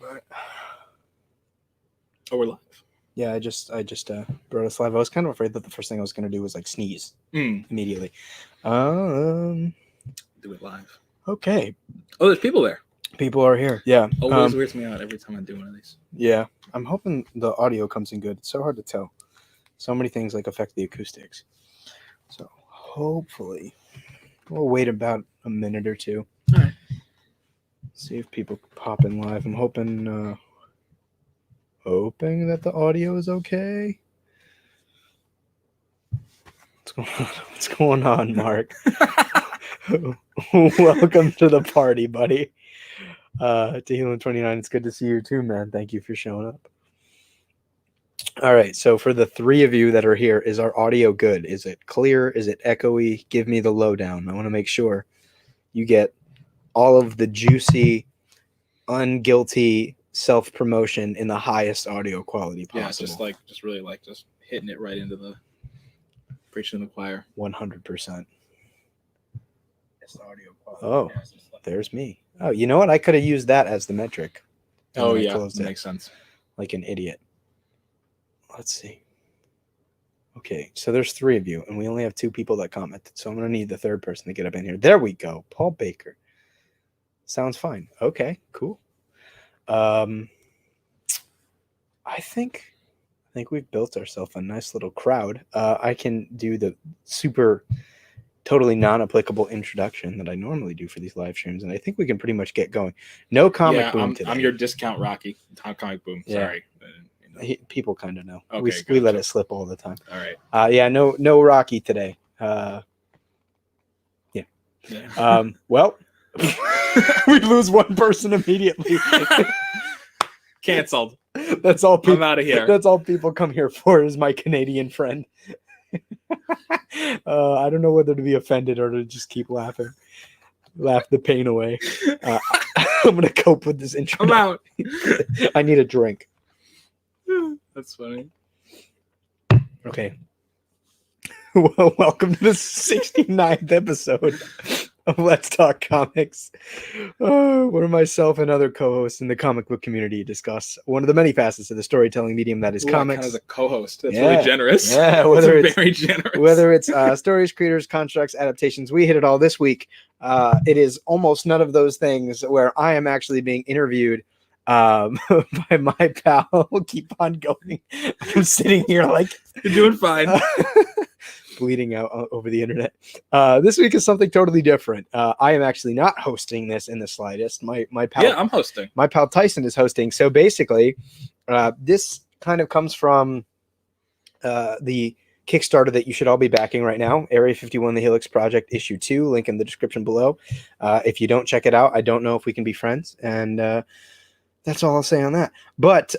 Right. Oh, we're live. Yeah, I just brought us live. I was kind of afraid that the first thing I was going to do was like sneeze immediately. Do it live. Okay. Oh, there's people there. People are here. Yeah. Always weirds me out every time I do one of these. Yeah. I'm hoping the audio comes in good. It's so hard to tell. So many things like affect the acoustics. So hopefully we'll wait about a minute or two. All right. See if people pop in live. I'm hoping that the audio is okay. What's going on, Mark? Welcome to the party, buddy. To Helium 29, it's good to see you too, man. Thank you for showing up. All right, so for the three of you that are here, is our audio good? Is it clear? Is it echoey? Give me the lowdown. I want to make sure you get all of the juicy, unguilty self-promotion in the highest audio quality possible. Yeah, just really hitting it right into the preaching to the choir. 100%. It's the audio quality. Oh, there's me. Oh, you know what? I could have used that as the metric. Oh, yeah, that makes sense. Like an idiot. Let's see. Okay, so there's three of you, and we only have two people that commented, so I'm going to need the third person to get up in here. There we go. Paul Baker. Sounds fine. Okay, cool. I think we've built ourselves a nice little crowd. I can do the super totally non-applicable introduction that I normally do for these live streams, and I think we can pretty much get going. No comic boom today. I'm your discount Rocky. Comic boom. Yeah. Sorry. People kind of know. Okay, we let it slip all the time. All right. Yeah, no Rocky today. Yeah. Well, we lose one person immediately. Canceled. That's all people. I'm out of here. That's all people come here for is my Canadian friend. I don't know whether to be offended or to just keep laughing. Laugh the pain away. I'm gonna cope with this intro. I'm out. I need a drink. That's funny. Okay. Well, welcome to the 69th episode of Let's Talk Comics, where myself and other co-hosts in the comic book community discuss one of the many facets of the storytelling medium that is comics. Kind of the co-host. That's really generous. Yeah, very generous. Whether it's stories, creators, constructs, adaptations, we hit it all this week. It is almost none of those things where I am actually being interviewed by my pal. Keep on going. I'm sitting here like you're doing fine. Bleeding out over the internet. This week is something totally different. I am actually not hosting this in the slightest. My pal, yeah, I'm hosting. My pal Tyson is hosting. So basically, this kind of comes from the Kickstarter that you should all be backing right now. Area 51, the Helix Project, issue 2. Link in the description below. If you don't check it out, I don't know if we can be friends. And that's all I'll say on that. But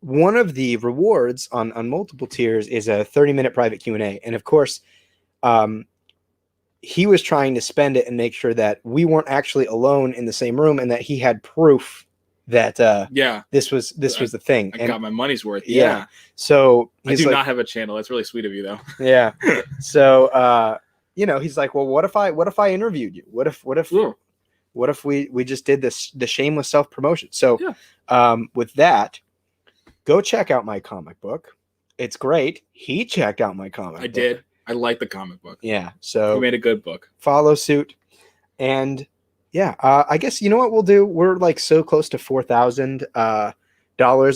one of the rewards on multiple tiers is a 30-minute private Q&A. And of course, he was trying to spend it and make sure that we weren't actually alone in the same room and that he had proof that this was the thing. I got my money's worth. Yeah. So I do not have a channel. That's really sweet of you though. Yeah. So he's like, well, what if I interviewed you? What if we just did the shameless self-promotion? So with that, go check out my comic book. It's great. He checked out my comic book. I did. I like the comic book. Yeah. So we made a good book. Follow suit. And yeah, I guess you know what we'll do? We're like so close to $4,000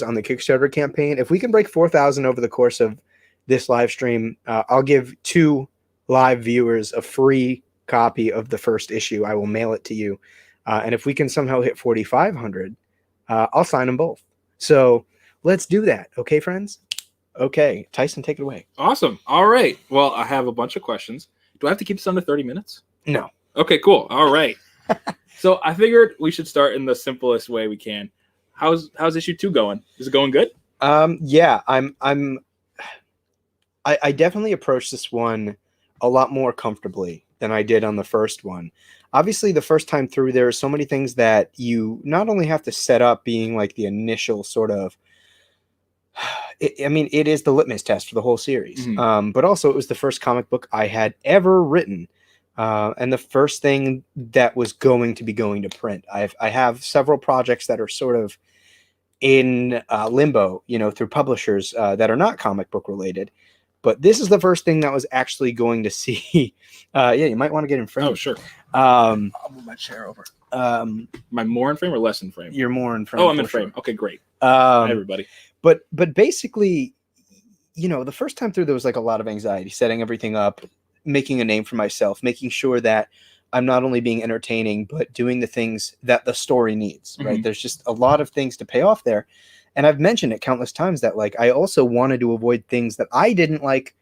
on the Kickstarter campaign. If we can break 4,000 over the course of this live stream, I'll give 2 live viewers a free copy of the first issue. I will mail it to you. And if we can somehow hit 4,500, I'll sign them both. So let's do that. Okay, friends? Okay. Tyson, take it away. Awesome. All right. Well, I have a bunch of questions. Do I have to keep this under 30 minutes? No. Okay, cool. All right. So I figured we should start in the simplest way we can. How's issue 2 going? Is it going good? Yeah, I definitely approached this one a lot more comfortably than I did on the first one. Obviously, the first time through, there are so many things that you not only have to set up being like the initial sort of, it is the litmus test for the whole series. Mm-hmm. But also it was the first comic book I had ever written. And the first thing that was going to be going to print. I have several projects that are sort of in limbo, through publishers that are not comic book related. But this is the first thing that was actually going to see. Yeah, you might want to get in frame. Oh, sure. I'll move my chair over. Am I more in frame or less in frame? You're more in frame. Oh, I'm in frame. Sure. Okay, great. Hi, everybody. But basically, the first time through, there was like a lot of anxiety, setting everything up, making a name for myself, making sure that I'm not only being entertaining, but doing the things that the story needs, right? Mm-hmm. There's just a lot of things to pay off there. And I've mentioned it countless times that like, I also wanted to avoid things that I didn't like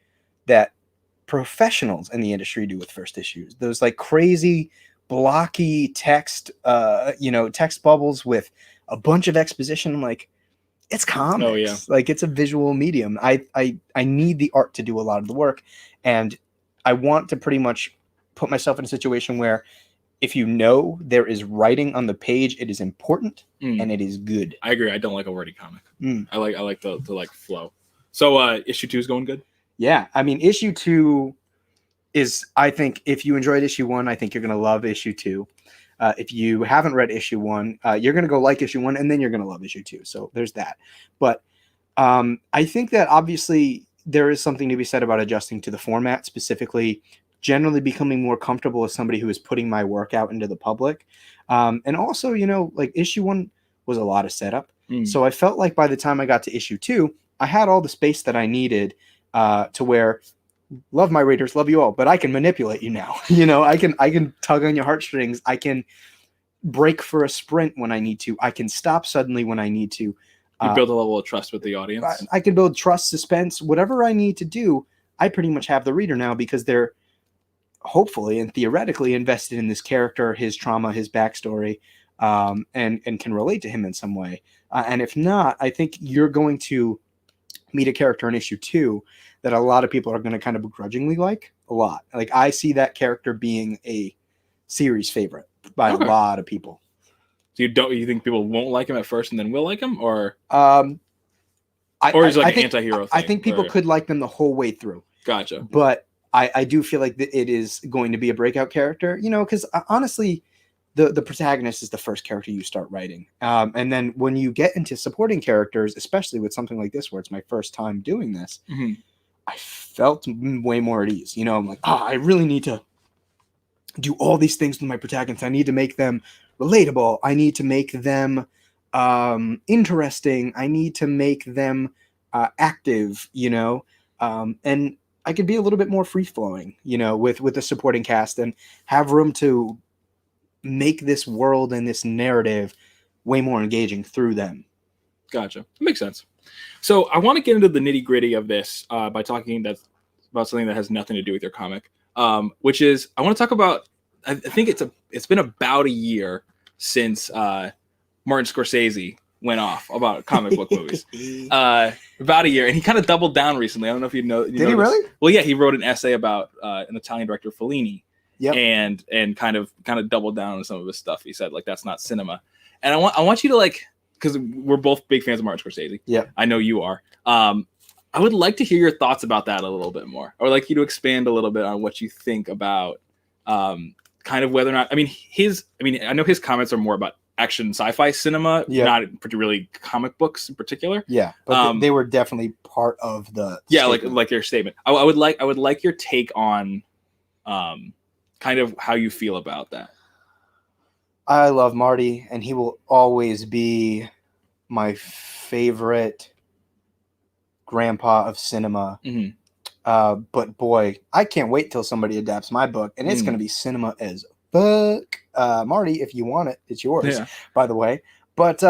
that professionals in the industry do with first issues. Those like crazy blocky text, text bubbles with a bunch of exposition. I'm like, it's comics. Oh, yeah. Like it's a visual medium. I need the art to do a lot of the work. And I want to pretty much put myself in a situation where if there is writing on the page, it is important and it is good. I agree. I don't like a wordy comic. I like the like flow. So issue 2 is going good? Yeah. I mean, issue 2 is, I think if you enjoyed issue 1, I think you're going to love issue 2. If you haven't read issue 1, you're going to go like issue 1 and then you're going to love issue 2. So there's that. But I think that obviously there is something to be said about adjusting to the format, specifically generally becoming more comfortable as somebody who is putting my work out into the public. And also, like issue 1 was a lot of setup. So I felt like by the time I got to issue 2, I had all the space that I needed to where, love my readers, love you all, but I can manipulate you now. I can tug on your heartstrings. I can break for a sprint when I need to. I can stop suddenly when I need to. You build a level of trust with the audience. I can build trust, suspense, whatever I need to do. I pretty much have the reader now because they're hopefully and theoretically invested in this character, his trauma, his backstory, and can relate to him in some way. And if not, I think you're going to meet a character in issue 2 that a lot of people are going to kind of begrudgingly like a lot. Like I see that character being a series favorite by a lot of people. So you think people won't like him at first and then will like him, or he's like an anti-hero thing? I think people could like them the whole way through. Gotcha. But I do feel like that it is going to be a breakout character, because honestly, the protagonist is the first character you start writing. And then when you get into supporting characters, especially with something like this, where it's my first time doing this, I felt way more at ease. I'm like, I really need to do all these things with my protagonists. I need to make them relatable. I need to make them interesting. I need to make them active, and I could be a little bit more free flowing, with the supporting cast and have room to make this world and this narrative way more engaging through them. Gotcha. Makes sense. So I want to get into the nitty gritty of this by talking about something that has nothing to do with your comic, which is I want to talk about. I think it's been about a year since Martin Scorsese went off about comic book movies. About a year, and he kind of doubled down recently. I don't know if you know. Did he really? Well, yeah, he wrote an essay about an Italian director, Fellini. Yep. And kind of doubled down on some of his stuff. He said, like, that's not cinema. And I want you to, like, because we're both big fans of Martin Scorsese. Yeah. I know you are. I would like to hear your thoughts about that a little bit more. I would like you to expand a little bit on what you think about kind of whether or not, I know his comments are more about action sci-fi cinema, not really comic books in particular. Yeah, but they were definitely part of the statement. like your statement. I would like your take on kind of how you feel about that. I love Marty, and he will always be my favorite grandpa of cinema. But boy, I can't wait till somebody adapts my book, and it's going to be cinema as fuck. Marty, if you want it, it's yours, by the way. But,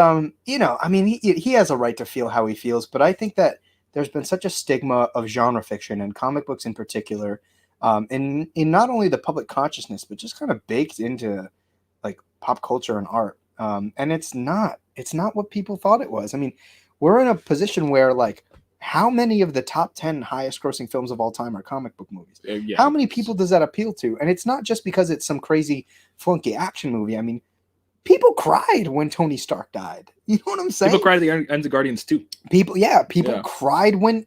he has a right to feel how he feels, but I think that there's been such a stigma of genre fiction and comic books in particular, in not only the public consciousness, but just kind of baked into like pop culture and art. And it's not what people thought it was. I mean, we're in a position where like, how many of the top 10 highest grossing films of all time are comic book movies? How many people does that appeal to? And it's not just because it's some crazy flunky action movie. I mean, people cried when Tony Stark died. You know what I'm saying? People cried at the end of Guardians too. People cried when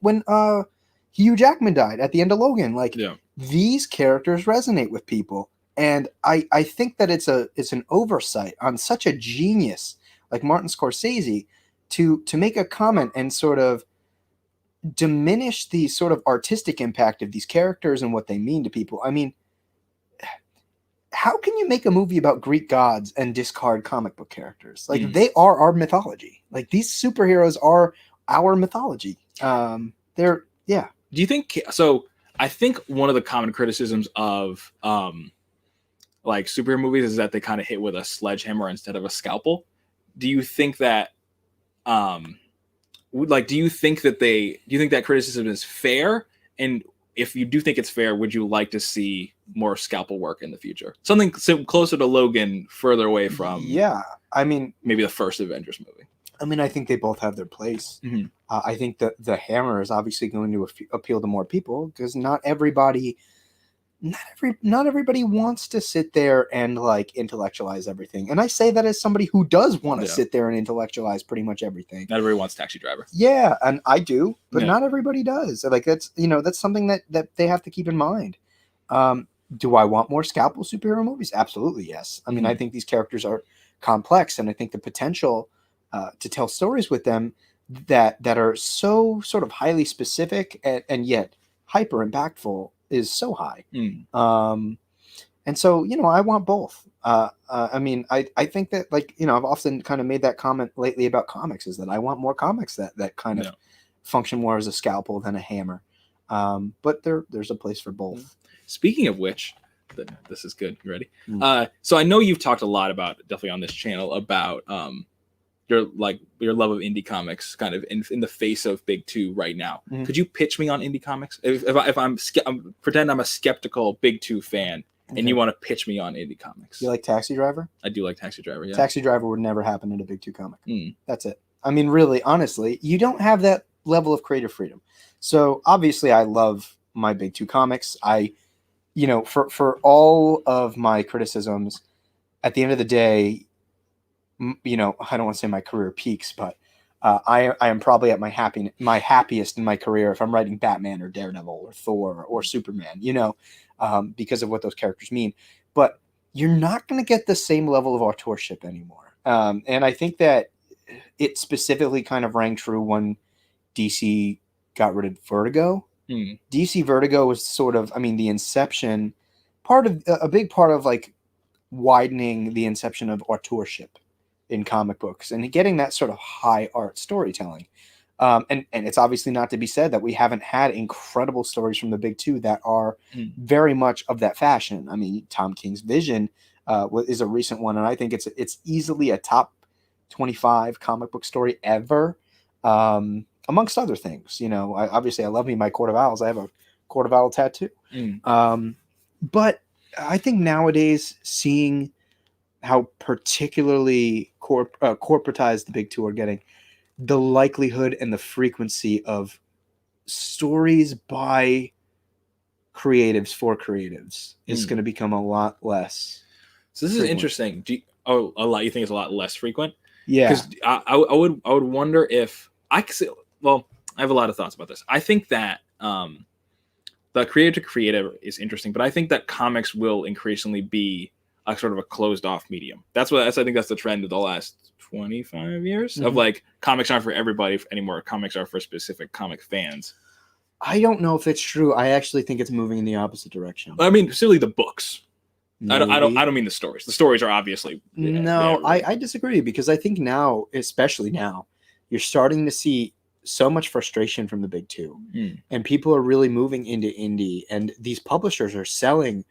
Hugh Jackman died at the end of Logan. Like, these characters resonate with people. And I think that it's an oversight on such a genius like Martin Scorsese to make a comment and sort of diminish the sort of artistic impact of these characters and what they mean to people. I mean, how can you make a movie about Greek gods and discard comic book characters? Like they are our mythology. Like these superheroes are our mythology. They're yeah. Do you think so? I think one of the common criticisms of like superhero movies is that they kind of hit with a sledgehammer instead of a scalpel. Do you think that do you think that criticism is fair? And if you do think it's fair, would you like to see more scalpel work in the future? Something closer to Logan, further away from I mean, maybe the first Avengers movie. I mean, I think they both have their place. Mm-hmm. I think that the hammer is obviously going to appeal to more people because not everybody wants to sit there and like intellectualize everything. And I say that as somebody who does want to sit there and intellectualize pretty much everything. Not everybody wants Taxi Driver. Yeah, and I do, but not everybody does. Like that's something that they have to keep in mind. Do I want more scalpel superhero movies? Absolutely, yes. I mean, I think these characters are complex, and I think the potential to tell stories with them that are so sort of highly specific and yet hyper impactful is so high. And so, I want both. I mean, I think that I've often kind of made that comment lately about comics is that I want more comics that kind of function more as a scalpel than a hammer. But there's a place for both. Speaking of which, this is good. You ready? So I know you've talked a lot about, definitely on this channel, about your love of indie comics kind of in the face of big two right now. Could you pitch me on indie comics? If I'm pretend I'm a skeptical big two fan and you want to pitch me on indie comics. You like Taxi Driver? I do like Taxi Driver, yeah. Taxi Driver would never happen in a big two comic. That's it. I mean, really, honestly, you don't have that level of creative freedom. So obviously I love my big two comics. For all of my criticisms, at the end of the day, I don't want to say my career peaks, but I am probably at my happiest in my career if I'm writing Batman or Daredevil or Thor or Superman, because of what those characters mean. But you're not going to get the same level of authorship anymore. And I think that it specifically kind of rang true when DC got rid of Vertigo. DC Vertigo was sort of, the inception, a big part of like widening the inception of authorship in comic books and getting that sort of high art storytelling. And it's obviously not to be said that we haven't had incredible stories from the big two that are very much of that fashion. I mean, Tom King's Vision is a recent one, and I think it's easily a top 25 comic book story ever, amongst other things. Obviously I love me my Court of Owls. I have a Court of Owl tattoo. But I think nowadays, seeing how particularly corporatized the big two are getting, the likelihood and the frequency of stories by creatives for creatives is going to become a lot less. So this frequent. Is interesting. A lot. You think it's a lot less frequent? Yeah. Because I would wonder if I could say. Well, I have a lot of thoughts about this. I think that the creative to creative is interesting, but I think that comics will increasingly be a sort of a closed off medium. I think that's the trend of the last 25 years of like comics aren't for everybody anymore. Comics are for specific comic fans. I don't know if it's true. I actually think it's moving in the opposite direction. I mean, silly the books. Maybe. I don't mean the stories. The stories are obviously I disagree because I think now, especially now, you're starting to see so much frustration from the big two, and people are really moving into indie, and these publishers are selling,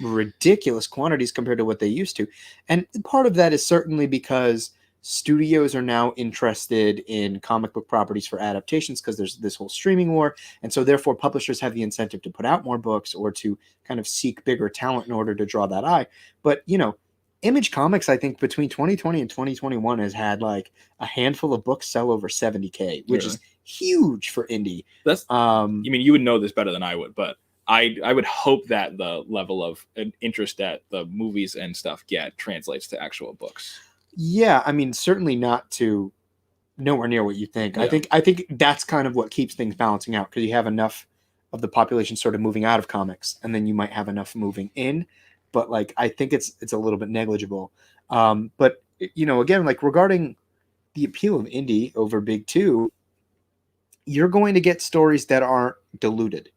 ridiculous quantities compared to what they used to. And part of that is certainly because studios are now interested in comic book properties for adaptations because there's this whole streaming war. And so therefore publishers have the incentive to put out more books or to kind of seek bigger talent in order to draw that eye. But, Image Comics, I think between 2020 and 2021 has had like a handful of books sell over 70K, which is huge for indie. That's you would know this better than I would, but I would hope that the level of interest that the movies and stuff get translates to actual books. Yeah, certainly not to nowhere near what you think. Yeah. I think that's kind of what keeps things balancing out because you have enough of the population sort of moving out of comics, and then you might have enough moving in, but like I think it's a little bit negligible. But again, like regarding the appeal of indie over big two, you're going to get stories that aren't diluted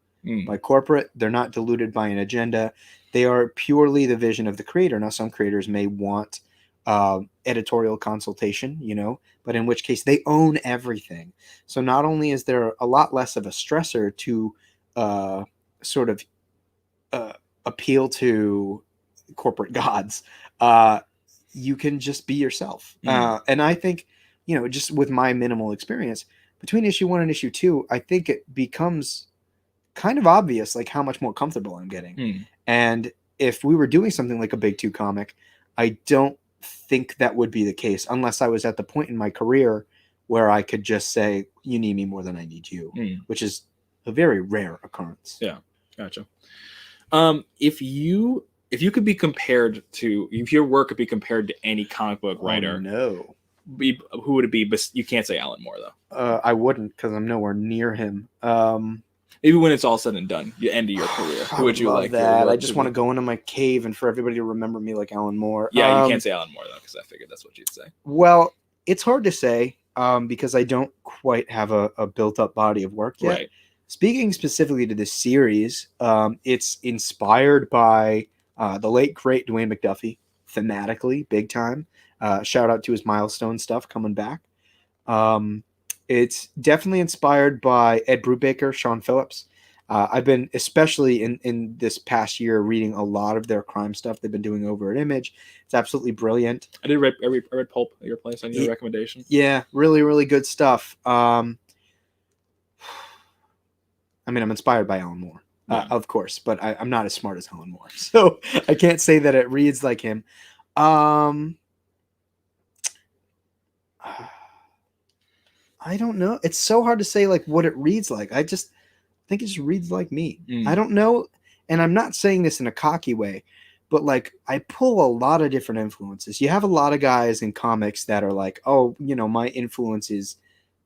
by corporate. They're not diluted by an agenda. They are purely the vision of the creator. Now, some creators may want editorial consultation, but in which case they own everything. So not only is there a lot less of a stressor to sort of appeal to corporate gods, you can just be yourself. And I think, just with my minimal experience between issue 1 and issue 2, I think it becomes kind of obvious like how much more comfortable I'm getting. And if we were doing something like a big 2 comic, I don't think that would be the case unless I was at the point in my career where I could just say, you need me more than I need you, which is a very rare occurrence. Yeah, gotcha. If you could be compared to, if your work could be compared to any comic book writer, no, who would it be? But you can't say Alan Moore though. I wouldn't, because I'm nowhere near him. Maybe when it's all said and done, the end of your career, who would you like that? I just want to go into my cave and for everybody to remember me like Alan Moore. Yeah, you can't say Alan Moore though, because I figured that's what you'd say. Well, it's hard to say because I don't quite have a built-up body of work yet. Right. Speaking specifically to this series, it's inspired by the late great Dwayne McDuffie, thematically, big time. Shout out to his milestone stuff coming back. It's definitely inspired by Ed Brubaker, Sean Phillips. I've been, especially in this past year, reading a lot of their crime stuff they've been doing over at Image. It's absolutely brilliant. I read Pulp at your place on your recommendation. Yeah, really, really good stuff. I'm inspired by Alan Moore, of course, but I'm not as smart as Alan Moore, so I can't say that it reads like him. I don't know. It's so hard to say like what it reads like. I just think it just reads like me. I don't know. And I'm not saying this in a cocky way, but like I pull a lot of different influences. You have a lot of guys in comics that are like, oh, my influence is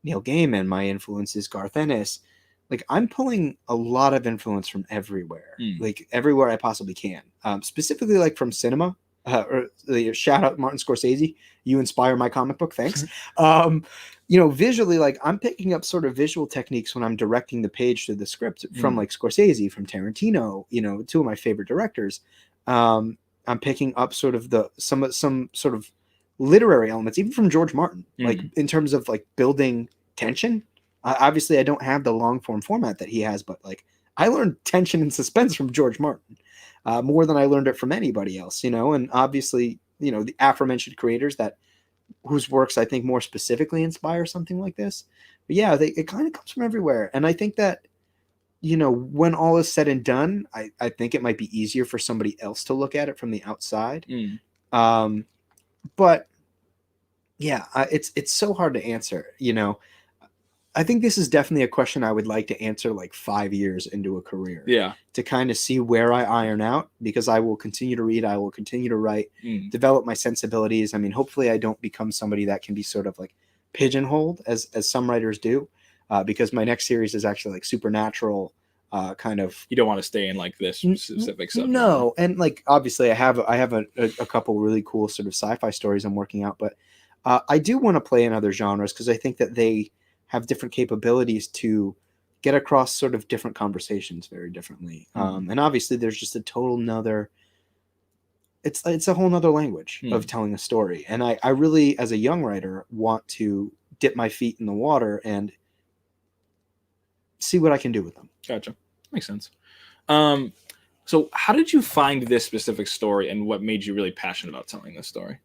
Neil Gaiman. My influence is Garth Ennis. Like I'm pulling a lot of influence from everywhere, like everywhere I possibly can. Specifically like from cinema. Shout out Martin Scorsese. You inspire my comic book. Thanks. Visually, like I'm picking up sort of visual techniques when I'm directing the page to the script from like Scorsese, from Tarantino, two of my favorite directors. I'm picking up sort of some sort of literary elements, even from George Martin, like in terms of like building tension. Obviously, I don't have the long form format that he has, but like I learned tension and suspense from George Martin. More than I learned it from anybody else, and obviously, the aforementioned creators whose works I think more specifically inspire something like this. But yeah, it kind of comes from everywhere. And I think that, when all is said and done, I think it might be easier for somebody else to look at it from the outside. But yeah, it's so hard to answer, I think this is definitely a question I would like to answer like 5 years into a career. Yeah. To kind of see where I iron out, because I will continue to read, I will continue to write, develop my sensibilities. I mean, hopefully I don't become somebody that can be sort of like pigeonholed as some writers do, because my next series is actually like supernatural kind of. You don't want to stay in like this specific subject. No, and like obviously I have a couple really cool sort of sci-fi stories I'm working out, but I do want to play in other genres because I think that they have different capabilities to get across sort of different conversations very differently. And obviously there's just a total nother, it's a whole nother language of telling a story. And I really, as a young writer, want to dip my feet in the water and see what I can do with them. Gotcha. Makes sense. So how did you find this specific story and what made you really passionate about telling this story?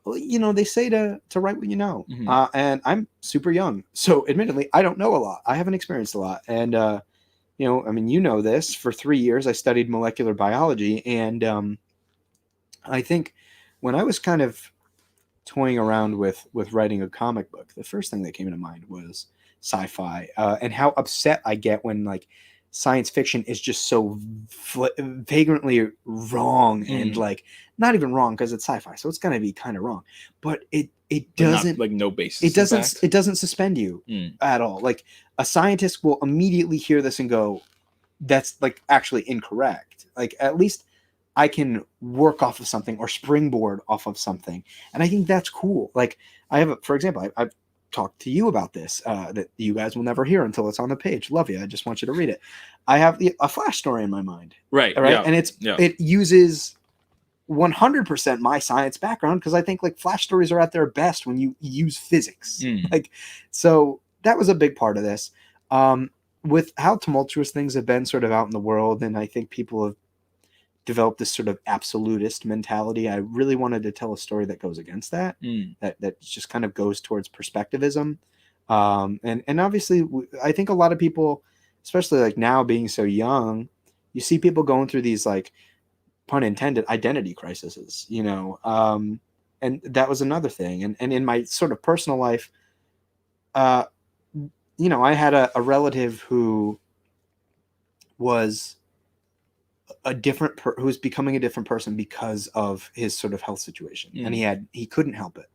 Well, they say to write what you know, and I'm super young, so admittedly, I don't know a lot. I haven't experienced a lot, and this. For 3 years, I studied molecular biology, and I think when I was kind of toying around with writing a comic book, the first thing that came to mind was sci-fi, and how upset I get when like science fiction is just so vagrantly wrong and like not even wrong because it's sci-fi, so it's going to be kind of wrong, but it doesn't like no basis. it doesn't suspend you at all. Like a scientist will immediately hear this and go, that's like actually incorrect. Like at least I can work off of something or springboard off of something, and I think that's cool. Like I have, for example, I've talked to you about this that you guys will never hear until it's on the page. Love you. I just want you to read it. I have a Flash story in my mind. Right. Right. Yeah. And it uses 100% my science background because I think like Flash stories are at their best when you use physics. Like, so that was a big part of this. With how tumultuous things have been sort of out in the world, and I think people have developed this sort of absolutist mentality. I really wanted to tell a story that goes against that, that just kind of goes towards perspectivism. And obviously I think a lot of people, especially like now being so young, you see people going through these like pun intended identity crises, you know? And that was another thing. And in my sort of personal life, you know, I had a relative who was who was becoming a different person because of his sort of health situation, and he couldn't help it.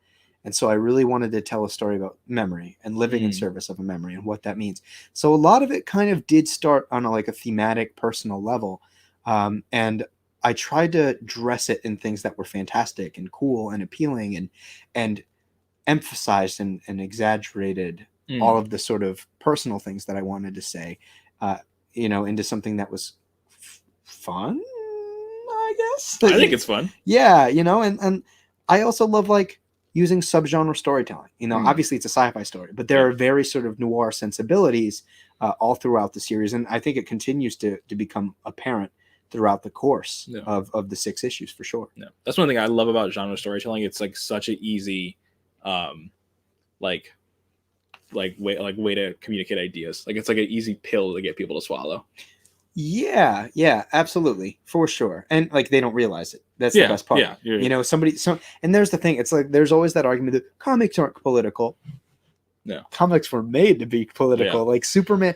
And so I really wanted to tell a story about memory and living in service of a memory and what that means. So a lot of it kind of did start on a thematic personal level. And I tried to dress it in things that were fantastic and cool and appealing and emphasized and exaggerated all of the sort of personal things that I wanted to say, you know, into something that was fun, I guess. I think it's fun. Yeah, you know, and I also love like using subgenre storytelling. You know, obviously it's a sci-fi story, but there are very sort of noir sensibilities all throughout the series, and I think it continues to become apparent throughout the course of the 6 issues for sure. Yeah, that's one thing I love about genre storytelling. It's like such an easy, way to communicate ideas. Like it's like an easy pill to get people to swallow. Yeah, absolutely, for sure. And like they don't realize it. That's the best part. Yeah, you know, and there's the thing. It's like there's always that argument that comics aren't political. No, comics were made to be political. Like Superman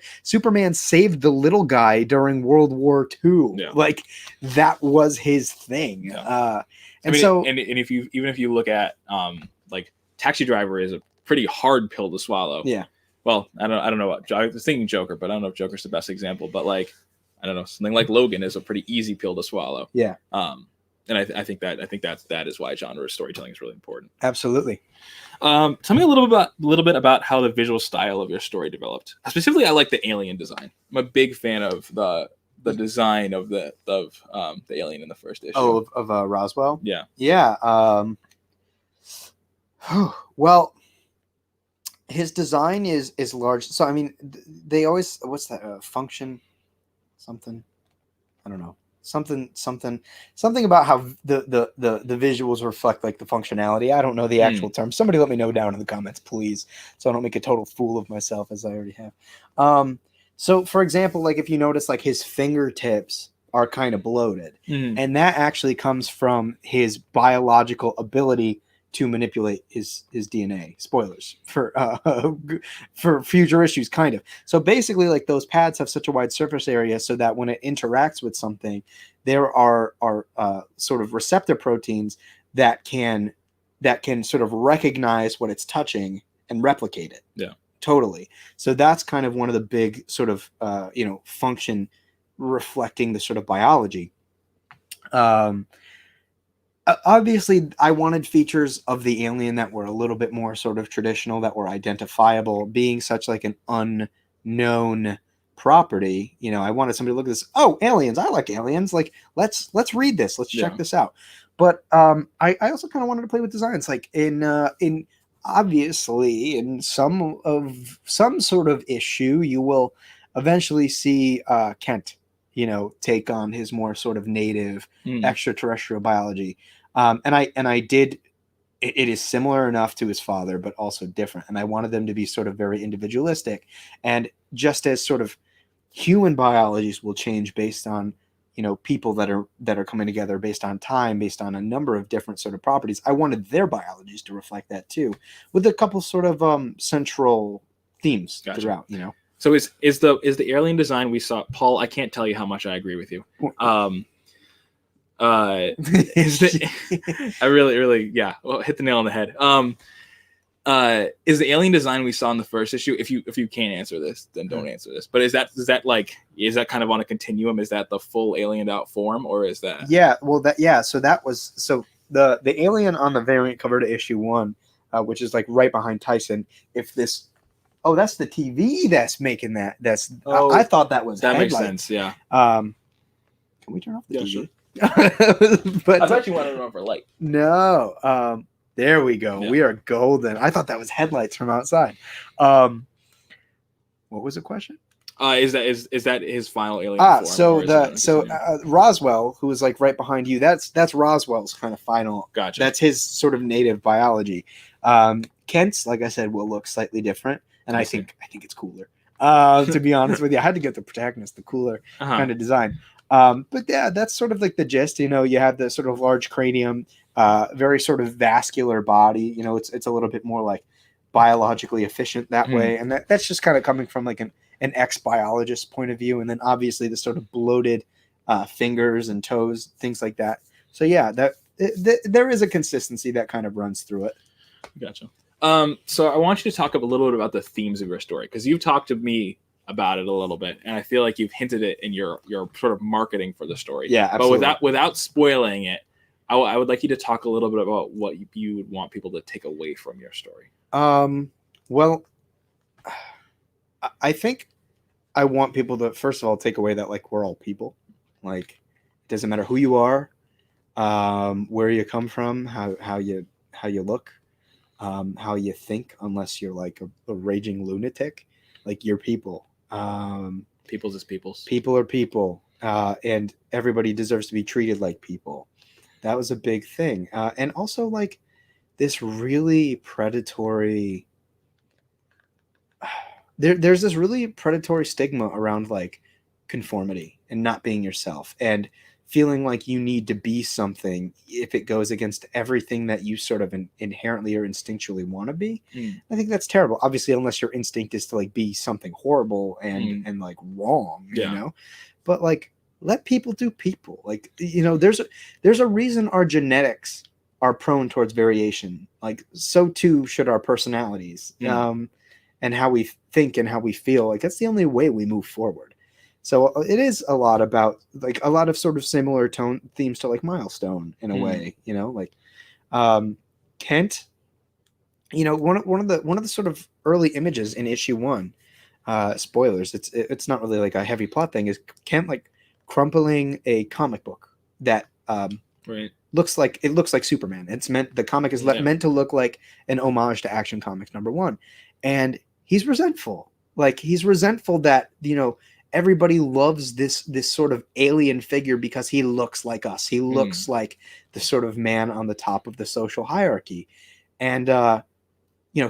saved the little guy during World War II. Yeah. Like that was his thing. Yeah. And if you look at like Taxi Driver is a pretty hard pill to swallow. Yeah. Well, I don't know what I was thinking Joker, but I don't know if Joker's the best example. But like, I don't know, something like Logan is a pretty easy pill to swallow. Yeah. And I think that is why genre storytelling is really important. Absolutely. Tell me a little bit about how the visual style of your story developed. Specifically, I like the alien design. I'm a big fan of the design of the alien in the first issue. Oh, of Roswell. Yeah. Yeah. Well, his design is large. So I mean, they always what's that function? Something, I don't know. Something about how the visuals reflect like the functionality. I don't know the actual term. Somebody let me know down in the comments, please, so I don't make a total fool of myself as I already have. So for example, like if you notice, like his fingertips are kind of bloated, and that actually comes from his biological ability to manipulate his DNA. Spoilers for future issues, kind of. So basically, like those pads have such a wide surface area so that when it interacts with something, there are sort of receptor proteins that can sort of recognize what it's touching and replicate it. Yeah, totally. So that's kind of one of the big sort of function reflecting the sort of biology. Obviously, I wanted features of the alien that were a little bit more sort of traditional, that were identifiable, being such like an unknown property. You know, I wanted somebody to look at this. Oh, aliens! I like aliens. Like, let's read this. Let's check this out. But I also kind of wanted to play with designs, like in obviously in some sort of issue, you will eventually see Kent, you know, take on his more sort of native extraterrestrial biology. And I did, it is similar enough to his father, but also different. And I wanted them to be sort of very individualistic. And just as sort of human biologies will change based on, you know, people that are coming together based on time, based on a number of different sort of properties, I wanted their biologies to reflect that too, with a couple sort of central themes throughout, you know. So is the alien design we saw, Paul? I can't tell you how much I agree with you. Is the I really yeah, well, hit the nail on the head. Is the alien design we saw in the first issue? If you can't answer this, then don't answer this. But is that kind of on a continuum? Is that the full aliened out form, or is that? Yeah, well, so that was the alien on the variant cover to issue 1, which is like right behind Tyson. If this, that's the TV that's making that. I thought that was that headlights. makes sense. Yeah. Can we turn off the TV? Sure. But I thought you wanted to run for light. No. There we go. Yeah. We are golden. I thought that was headlights from outside. What was the question? Is that his final alien form? Roswell, who is like right behind you, that's Roswell's kind of final. Gotcha. That's his sort of native biology. Kent's, like I said, will look slightly different, and I think it's cooler. To be honest with you, I had to get the protagonist, the cooler kind of design. But yeah, that's sort of like the gist. You have the sort of large cranium, very sort of vascular body. It's a little bit more like biologically efficient that way, and that's just kind of coming from like an ex-biologist point of view, and then obviously the sort of bloated fingers and toes, things like that. So yeah, there is a consistency that kind of runs through it. Gotcha. So I want you to talk a little bit about the themes of your story, because you've talked to me about it a little bit, and I feel like you've hinted it in your sort of marketing for the story. Yeah, absolutely. But without spoiling it, I would like you to talk a little bit about what you would want people to take away from your story. Well, I think I want people to, first of all, take away that like we're all people. Like, it doesn't matter who you are, where you come from, how you look, how you think, unless you're like a raging lunatic. Like, you're people. Peoples is peoples. People are people, and everybody deserves to be treated like people. That was a big thing, and also like this really predatory. There's this really predatory stigma around like conformity and not being yourself and feeling like you need to be something if it goes against everything that you sort of inherently or instinctually want to be. I think that's terrible. Obviously, unless your instinct is to like be something horrible and like wrong, but like, let people do people. Like, there's a reason our genetics are prone towards variation. Like, so too should our personalities. And how we think and how we feel. Like, that's the only way we move forward. So it is a lot about like a lot of sort of similar themes to like Milestone in a way, like Kent, one of the sort of early images in issue 1, spoilers, it's not really like a heavy plot thing, is Kent like crumpling a comic book that looks like Superman. The comic is meant to look like an homage to Action Comics #1. And he's resentful. Like, he's resentful that, everybody loves this sort of alien figure because he looks like us. He looks like the sort of man on the top of the social hierarchy. And,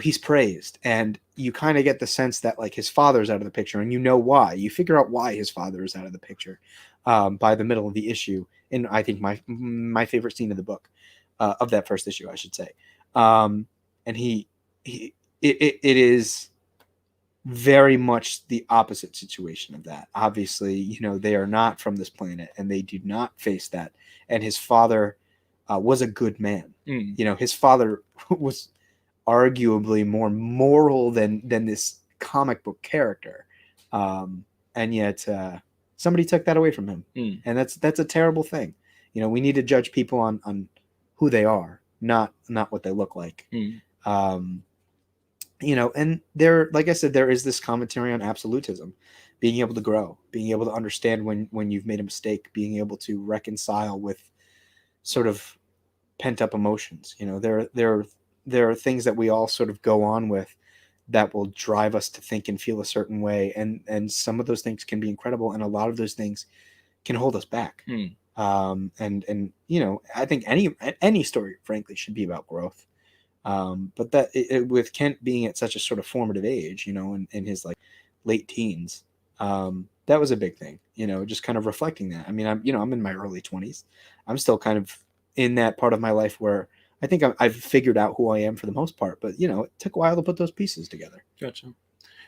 he's praised. And you kind of get the sense that like his father's out of the picture, and why. You figure out why his father is out of the picture by the middle of the issue. And I think my favorite scene of the book, of that first issue, I should say. And it is very much the opposite situation of that. Obviously, they are not from this planet, and they do not face that. And his father was a good man. His father was arguably more moral than this comic book character, and yet somebody took that away from him, and that's a terrible thing. We need to judge people on who they are, not what they look like. And there, like I said, there is this commentary on absolutism, being able to grow, being able to understand when you've made a mistake, being able to reconcile with sort of pent up emotions. There are things that we all sort of go on with that will drive us to think and feel a certain way. And some of those things can be incredible. And a lot of those things can hold us back. I think any story, frankly, should be about growth. But that with Kent being at such a sort of formative age, in his like late teens, that was a big thing, just kind of reflecting that. I mean, I'm in my early 20s. I'm still kind of in that part of my life where I think I've figured out who I am for the most part, but it took a while to put those pieces together. Gotcha.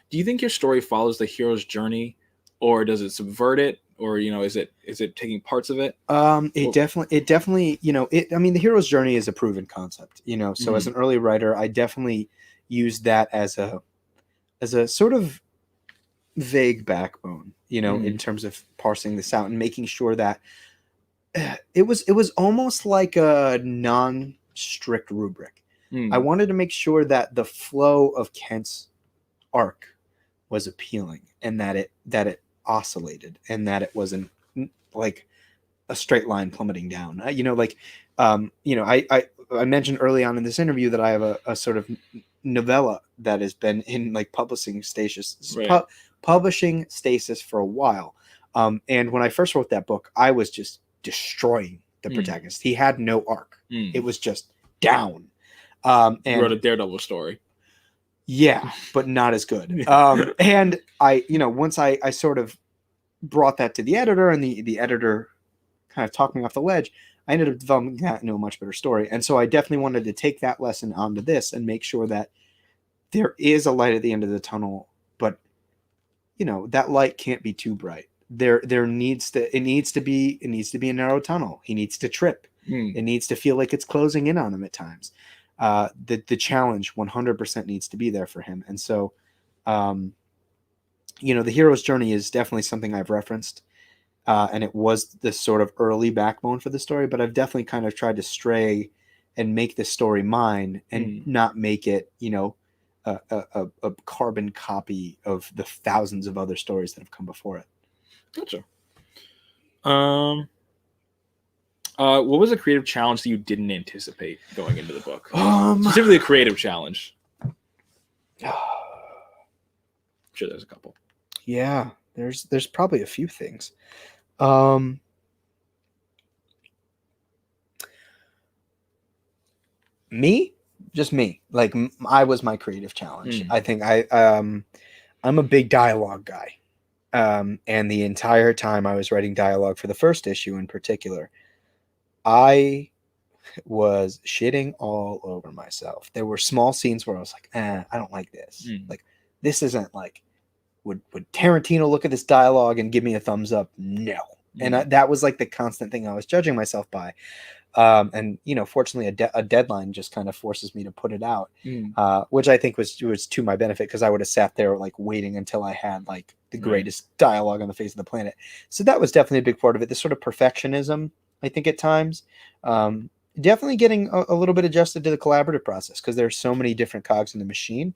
Do you think your story follows the hero's journey, or does it subvert it, or is it taking parts of it? It definitely, I mean, the hero's journey is a proven concept, so as an early writer, I definitely used that as a sort of vague backbone, in terms of parsing this out and making sure that it was almost like a non-strict rubric. I wanted to make sure that the flow of Kent's arc was appealing, and that it oscillated, and that it wasn't like a straight line plummeting down. I mentioned early on in this interview that I have a sort of novella that has been in like publishing stasis, Right. publishing stasis for a while. And when I first wrote that book, I was just destroying the protagonist. He had no arc. It was just down. And you wrote a Daredevil story. Yeah, but not as good. And once I sort of brought that to the editor, and the editor kind of talked me off the ledge, I ended up developing that into a much better story. And so I definitely wanted to take that lesson onto this and make sure that there is a light at the end of the tunnel, but that light can't be too bright. It needs to be a narrow tunnel. He needs to trip. It needs to feel like it's closing in on him at times. The challenge 100% needs to be there for him. And so, the hero's journey is definitely something I've referenced. And it was this sort of early backbone for the story, but I've definitely kind of tried to stray and make the story mine and not make it, a carbon copy of the thousands of other stories that have come before it. Gotcha. What was a creative challenge that you didn't anticipate going into the book? Specifically a creative challenge. I'm sure there's a couple. Yeah, there's probably a few things. Just me. Like I was my creative challenge. I think I'm a big dialogue guy. And the entire time I was writing dialogue for the first issue in particular, I was shitting all over myself. There were small scenes where I was like, I don't like this. Like, this isn't like, would Tarantino look at this dialogue and give me a thumbs up? No. And that was like the constant thing I was judging myself by. And fortunately a deadline just kind of forces me to put it out, which I think was to my benefit, because I would have sat there like waiting until I had like the greatest dialogue on the face of the planet. So that was definitely a big part of it. This sort of perfectionism, I think at times, definitely getting a little bit adjusted to the collaborative process, because there's so many different cogs in the machine.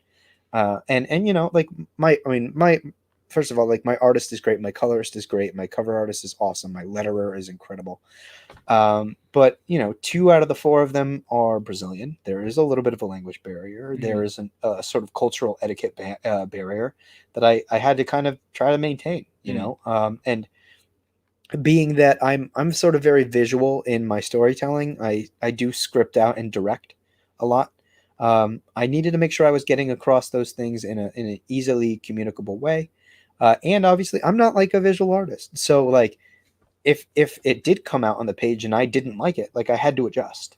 Like my first of all, like my artist is great, my colorist is great, my cover artist is awesome, my letterer is incredible. But 2 out of the 4 of them are Brazilian. There is a little bit of a language barrier. There is a sort of cultural etiquette barrier that I had to kind of try to maintain. And being that I'm sort of very visual in my storytelling, I do script out and direct a lot. I needed to make sure I was getting across those things in an easily communicable way. And obviously I'm not like a visual artist. So like if it did come out on the page and I didn't like it, like I had to adjust.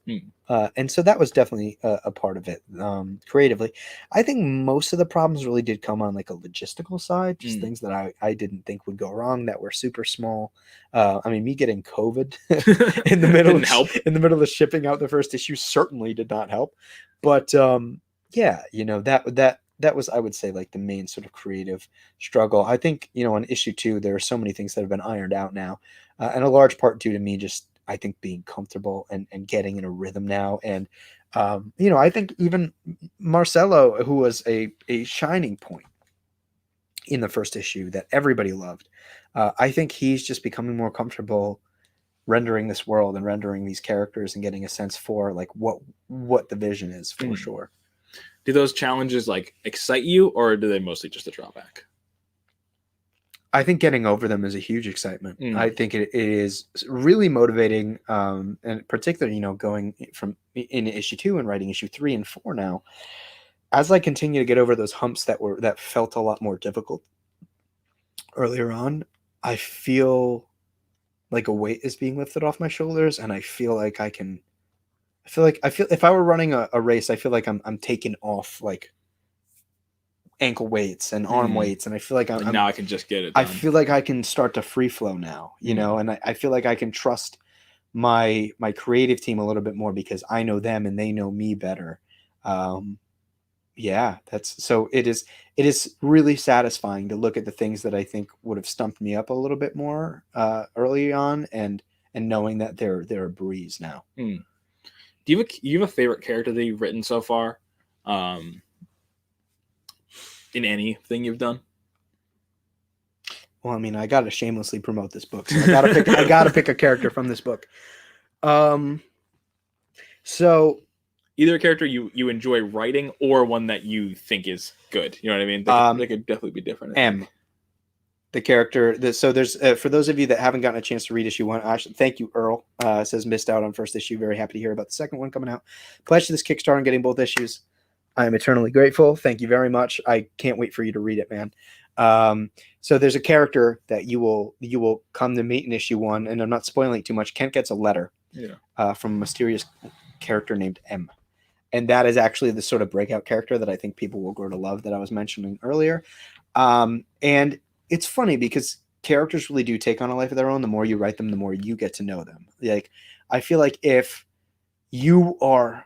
And so that was definitely a part of it. Creatively, I think most of the problems really did come on like a logistical side, just things that I didn't think would go wrong that were super small. I mean, me getting COVID in the middle of shipping out the first issue certainly did not help. But yeah, that was, I would say, like the main sort of creative struggle. I think, on issue 2, there are so many things that have been ironed out now. And a large part due to me just, I think, being comfortable and getting in a rhythm now. And, I think even Marcelo, who was a shining point in the first issue that everybody loved, I think he's just becoming more comfortable rendering this world and rendering these characters and getting a sense for like what the vision is for sure. Do those challenges like excite you, or do they mostly just a drawback? I think getting over them is a huge excitement. I think it is really motivating, and particularly, going from in issue 2 and writing issue 3 and 4 now. As I continue to get over those humps that felt a lot more difficult earlier on, I feel like a weight is being lifted off my shoulders, and I feel like I feel if I were running a race, I feel like I'm taking off like ankle weights and arm weights, and I feel like now I can just get it I done. feel like I can start to free flow now, you know, and I feel like I can trust my creative team a little bit more because I know them and they know me better. Yeah, it is really satisfying to look at the things that I think would have stumped me up a little bit more early on, and knowing that they're a breeze now. Do you have a favorite character that you've written so far, in anything you've done? Well, I mean, I got to shamelessly promote this book, so I got to pick a character from this book. So either a character you enjoy writing or one that you think is good. You know what I mean? They could definitely be different. The character. So there's for those of you that haven't gotten a chance to read issue 1, actually, thank you, Earl. Says missed out on first issue. Very happy to hear about the second one coming out. Pledged to this Kickstarter and getting both issues. I am eternally grateful. Thank you very much. I can't wait for you to read it, man. So there's a character that you will come to meet in issue 1, and I'm not spoiling it too much. Kent gets a letter from a mysterious character named M. And that is actually the sort of breakout character that I think people will grow to love that I was mentioning earlier. And it's funny because characters really do take on a life of their own. The more you write them, the more you get to know them. Like, I feel like if you are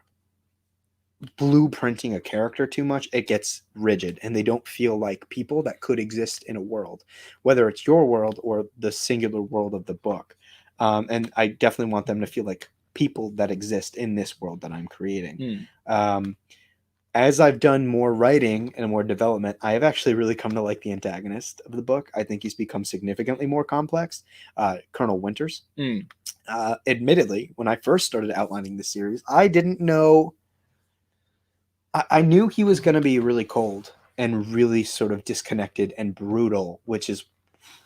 blueprinting a character too much, it gets rigid and they don't feel like people that could exist in a world, whether it's your world or the singular world of the book. And I definitely want them to feel like people that exist in this world that I'm creating. As I've done more writing and more development, I have actually really come to like the antagonist of the book. I think he's become significantly more complex. Colonel Winters. Admittedly, when I first started outlining the series, I didn't know. I knew he was going to be really cold and really sort of disconnected and brutal, which is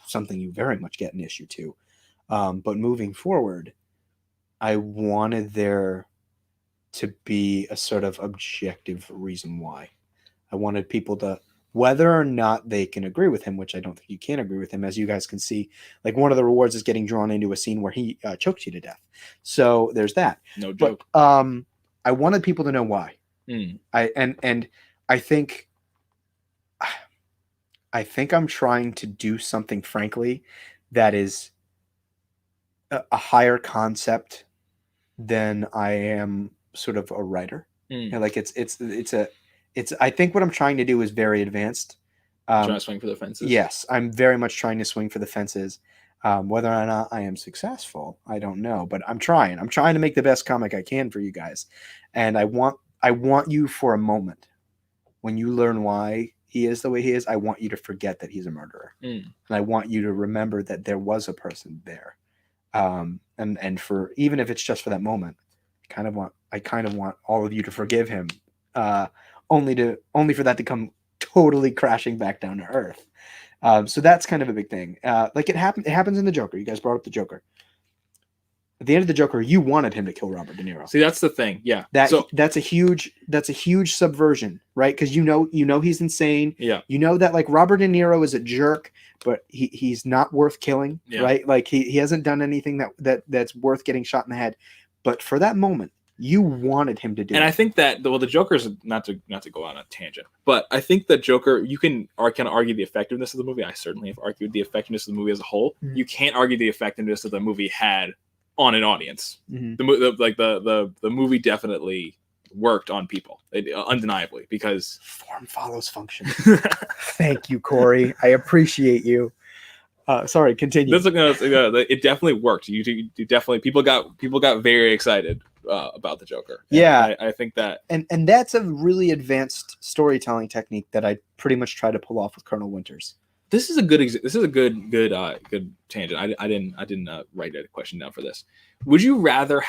something you very much get in issue 2. But moving forward, I wanted there to be a sort of objective reason why. I wanted people to, whether or not they can agree with him, which I don't think you can agree with him, as you guys can see, like one of the rewards is getting drawn into a scene where he chokes you to death. So there's that. No joke. But, I wanted people to know why. I think I'm trying to do something, frankly, that is a higher concept than I am sort of a writer. You know, like it's I think what I'm trying to do is very advanced. Trying to swing for the fences. Yes, I'm very much trying to swing for the fences. Whether or not I am successful, I don't know, but I'm trying. I'm trying to make the best comic I can for you guys, and I want you for a moment, when you learn why he is the way he is, I want you to forget that he's a murderer, and I want you to remember that there was a person there, and for even if it's just for that moment, I kind of want all of you to forgive him, only for that to come totally crashing back down to earth. So that's kind of a big thing. Like it happens in the Joker. You guys brought up the Joker. At the end of the Joker, you wanted him to kill Robert De Niro. See, that's the thing. Yeah. That's a huge subversion, right? Because you know he's insane. Yeah. You know that like Robert De Niro is a jerk, but he's not worth killing, right? Like he hasn't done anything that's worth getting shot in the head. But for that moment, you wanted him to do it. And I think that the Joker's not to go on a tangent, but I think the Joker, you can argue the effectiveness of the movie. I certainly have argued the effectiveness of the movie as a whole. Mm-hmm. You can't argue the effectiveness that the movie had on an audience. Mm-hmm. The movie definitely worked on people, undeniably, because form follows function. Thank you, Corey. I appreciate you. Sorry, continue. It definitely worked. You definitely people got very excited about the Joker. And yeah, I think that, and that's a really advanced storytelling technique that I pretty much try to pull off with Colonel Winters. This is a good tangent. I didn't write a question down for this. Would you rather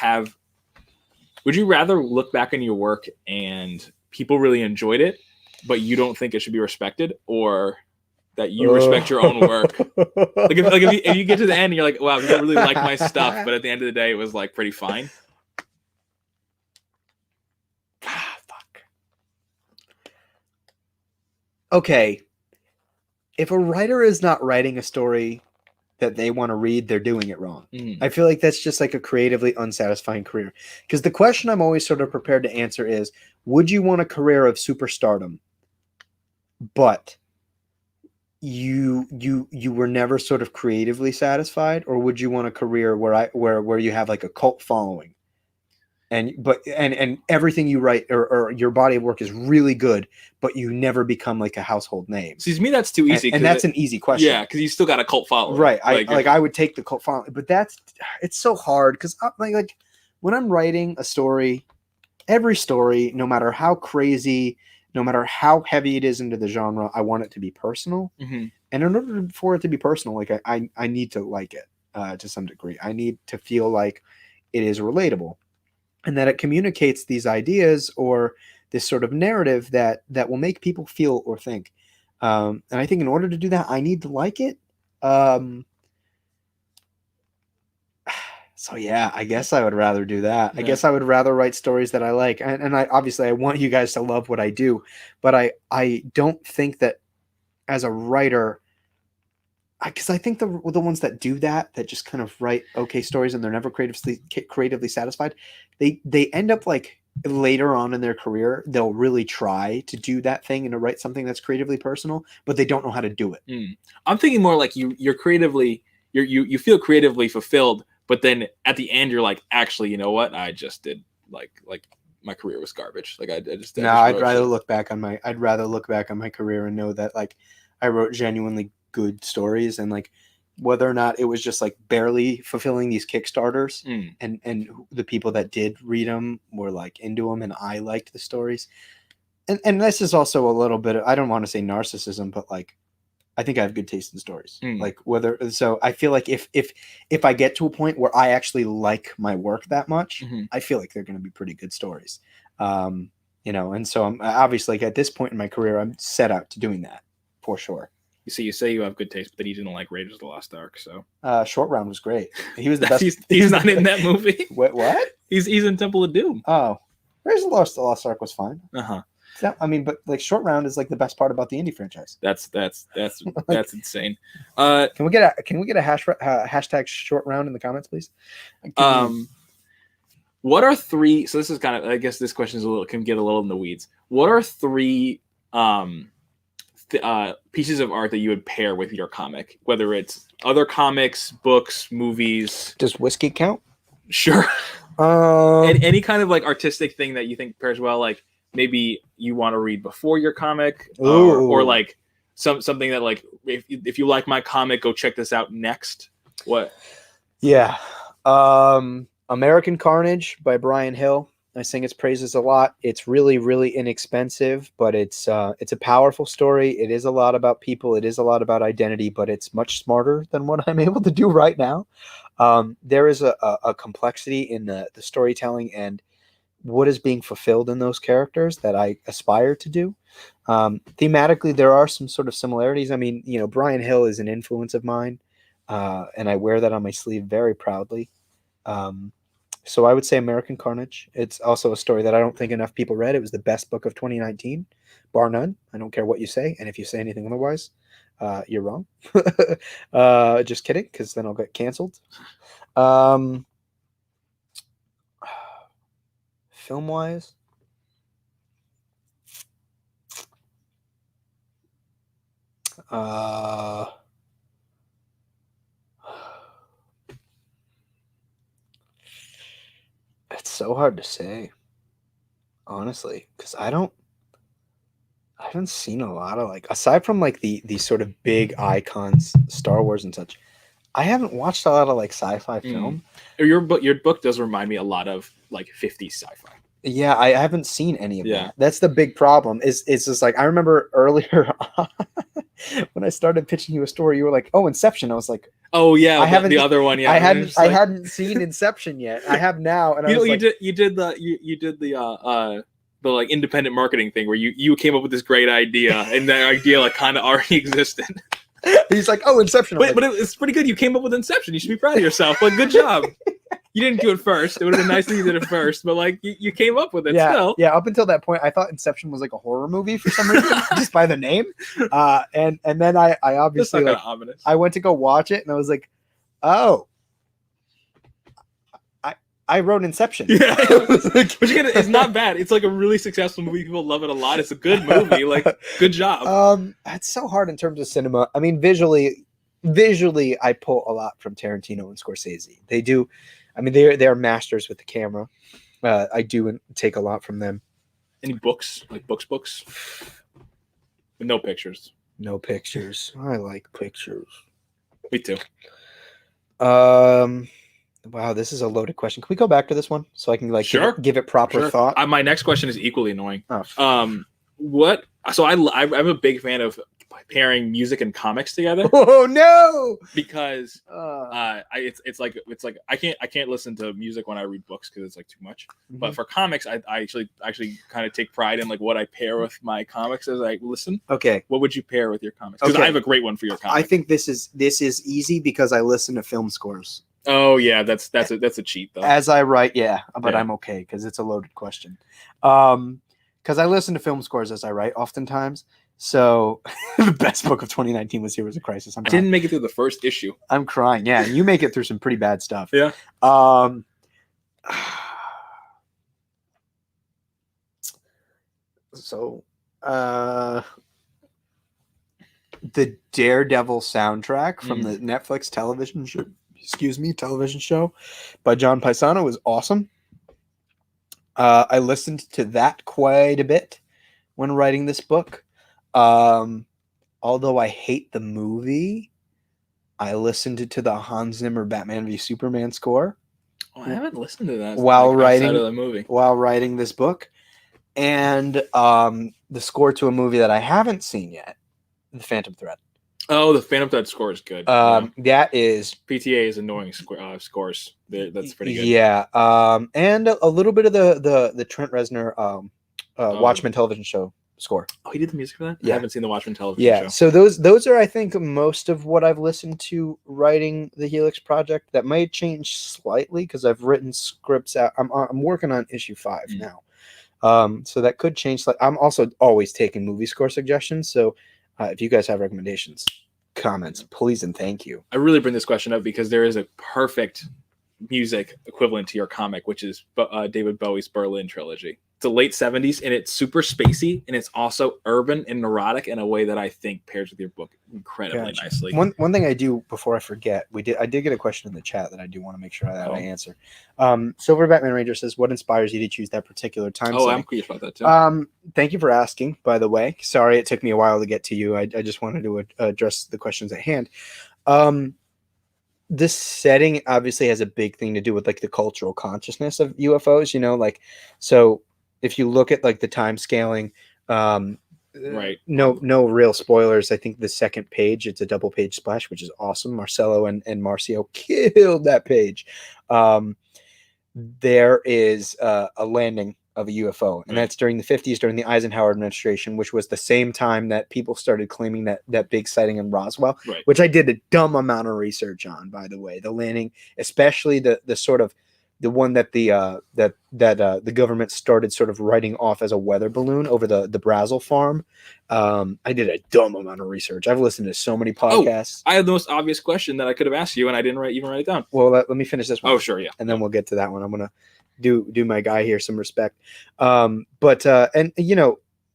look back on your work and people really enjoyed it, but you don't think it should be respected, or that you respect your own work? Like if you get to the end and you're like, wow, people really like my stuff, but at the end of the day, it was like pretty fine. Fuck. Okay. If a writer is not writing a story that they want to read, they're doing it wrong. I feel like that's just like a creatively unsatisfying career. Because the question I'm always sort of prepared to answer is, would you want a career of superstardom? but you were never sort of creatively satisfied, or would you want a career where you have like a cult following, and everything you write or your body of work is really good, but you never become like a household name? See, to me, that's too easy. And that's an easy question. Yeah, because you still got a cult following. Right. I would take the cult following, but it's so hard because like when I'm writing a story, every story, no matter how crazy, no matter how heavy it is into the genre, I want it to be personal. Mm-hmm. And in order for it to be personal, like I need to like it to some degree. I need to feel like it is relatable, and that it communicates these ideas or this sort of narrative that will make people feel or think. And I think in order to do that, I need to like it. So yeah, I guess I would rather do that. Yeah. I guess I would rather write stories that I like. And I obviously I want you guys to love what I do, but I don't think that as a writer, because I think the ones that do that just kind of write okay stories and they're never creatively satisfied, they end up like later on in their career, they'll really try to do that thing and to write something that's creatively personal, but they don't know how to do it. I'm thinking more like you're creatively, you feel creatively fulfilled, but then at the end you're like, actually, you know what? I just did like my career was garbage. Like I'd rather look back on my career and know that like I wrote genuinely good stories, and like whether or not it was just like barely fulfilling these Kickstarters and the people that did read them were like into them and I liked the stories. And this is also a little bit of, I don't want to say narcissism, but like I think I have good taste in stories. Like so I feel like if I get to a point where I actually like my work that much, I feel like they're going to be pretty good stories. And so I'm obviously like at this point in my career, I'm set out to doing that for sure. You say you have good taste, but he didn't like Raiders of the Lost Ark. So Short Round was great. He was the best. he's not in that movie. What? He's in Temple of Doom. Oh, Raiders of the Lost Ark was fine. I mean, but like Short Round is like the best part about the indie franchise. That's insane. Can we get a hashtag Short Round in the comments, please? What are three? So this is kind of, I guess this question can get a little in the weeds. What are three pieces of art that you would pair with your comic? Whether it's other comics, books, movies. Does whiskey count? Sure. And any kind of like artistic thing that you think pairs well, like maybe you want to read before your comic, or like something that like if you like my comic, go check this out next. What? Yeah. American Carnage by Brian Hill. I sing its praises a lot. It's really, really inexpensive, but it's a powerful story. It is a lot about people. It is a lot about identity, but it's much smarter than what I'm able to do right now. There is a complexity in the storytelling and what is being fulfilled in those characters that I aspire to do. Thematically, there are some sort of similarities. I mean, Brian Hill is an influence of mine, and I wear that on my sleeve very proudly. So I would say American Carnage. It's also a story that I don't think enough people read. It was the best book of 2019, bar none. I don't care what you say. And if you say anything otherwise, you're wrong. Just kidding, because then I'll get canceled. Film-wise, it's so hard to say, honestly, because I haven't seen a lot of like, aside from like the sort of big icons, Star Wars and such, I haven't watched a lot of like sci-fi film. Your book does remind me a lot of like 50s sci-fi. Yeah, I haven't seen any of that. That's the big problem. It's just like I remember earlier when I started pitching you a story, you were like, "Oh, Inception." I was like, "Oh yeah, the other one." Yeah, I hadn't seen Inception yet. I have now, and you did the like independent marketing thing where you came up with this great idea, and that idea like kind of already existed. He's like, "Oh, Inception." But it's pretty good. You came up with Inception. You should be proud of yourself. Like, good job. You didn't do it first. It would have been nice if you did it first, but like you came up with it still. Yeah, up until that point, I thought Inception was like a horror movie for some reason, just by the name. And then I obviously like, I went to go watch it, and I was like, oh, I wrote Inception. Yeah, but again, it's not bad. It's like a really successful movie. People love it a lot. It's a good movie. Like, good job. It's so hard in terms of cinema. I mean, visually, I pull a lot from Tarantino and Scorsese. They do. I mean, they are masters with the camera. I do take a lot from them. Any books, like books, with no pictures? No pictures. I like pictures. Me too. Wow, this is a loaded question. Can we go back to this one so I can like give it proper thought? My next question is equally annoying. Oh. What? So I'm a big fan of pairing music and comics together. Oh no! Because it's like I can't listen to music when I read books because it's like too much. Mm-hmm. But for comics, I actually kind of take pride in like what I pair with my comics as I listen. Okay. What would you pair with your comics? Because I have a great one for your comics. I think this is easy because I listen to film scores. Oh yeah, that's a cheat though. As I write, but I'm okay because it's a loaded question. Because I listen to film scores as I write oftentimes. So the best book of 2019 was Heroes of Crisis. I didn't make it through the first issue. I'm crying. Yeah, you make it through some pretty bad stuff. Yeah. So the Daredevil soundtrack from the Netflix television show by John Paisano was awesome. I listened to that quite a bit when writing this book. Although I hate the movie, I listened to the Hans Zimmer Batman v Superman score. Oh, I haven't listened to that while writing this book, and the score to a movie that I haven't seen yet, The Phantom Thread. Oh, the Phantom Thread score is good. That is PTA is annoying scores. That's pretty good. Yeah, and a little bit of the Trent Reznor Watchmen television show score. Oh, he did the music for that? Yeah. I haven't seen the Watchmen television show. So those are, I think, most of what I've listened to writing the Helix project. That might change slightly because I've written scripts out. I'm working on issue 5 now. So that could change. I'm also always taking movie score suggestions. So if you guys have recommendations, comments, please and thank you. I really bring this question up because there is a perfect music equivalent to your comic, which is David Bowie's Berlin trilogy. It's the late 70s, and it's super spacey, and it's also urban and neurotic in a way that I think pairs with your book incredibly nicely. One thing I do before I forget, I did get a question in the chat that I do want to make sure that I answer. Silver Batman Ranger says, "What inspires you to choose that particular time?" Oh, I'm curious about that too. Thank you for asking. By the way, sorry it took me a while to get to you. I just wanted to address the questions at hand. This setting obviously has a big thing to do with like the cultural consciousness of UFOs. So. If you look at like the time scaling, right? No real spoilers. I think the second page, it's a double page splash, which is awesome. Marcelo and Marcio killed that page. There is a landing of a UFO, and that's during the 50s, during the Eisenhower administration, which was the same time that people started claiming that big sighting in Roswell, which I did a dumb amount of research on, by the way. The landing, especially the sort of the one that the government started sort of writing off as a weather balloon over the Brazel farm. I did a dumb amount of research. I've listened to so many podcasts. I had the most obvious question that I could have asked you, and I didn't even write it down. Well, let me finish this one. Oh, sure, yeah. And then we'll get to that one. I'm gonna do my guy here some respect. But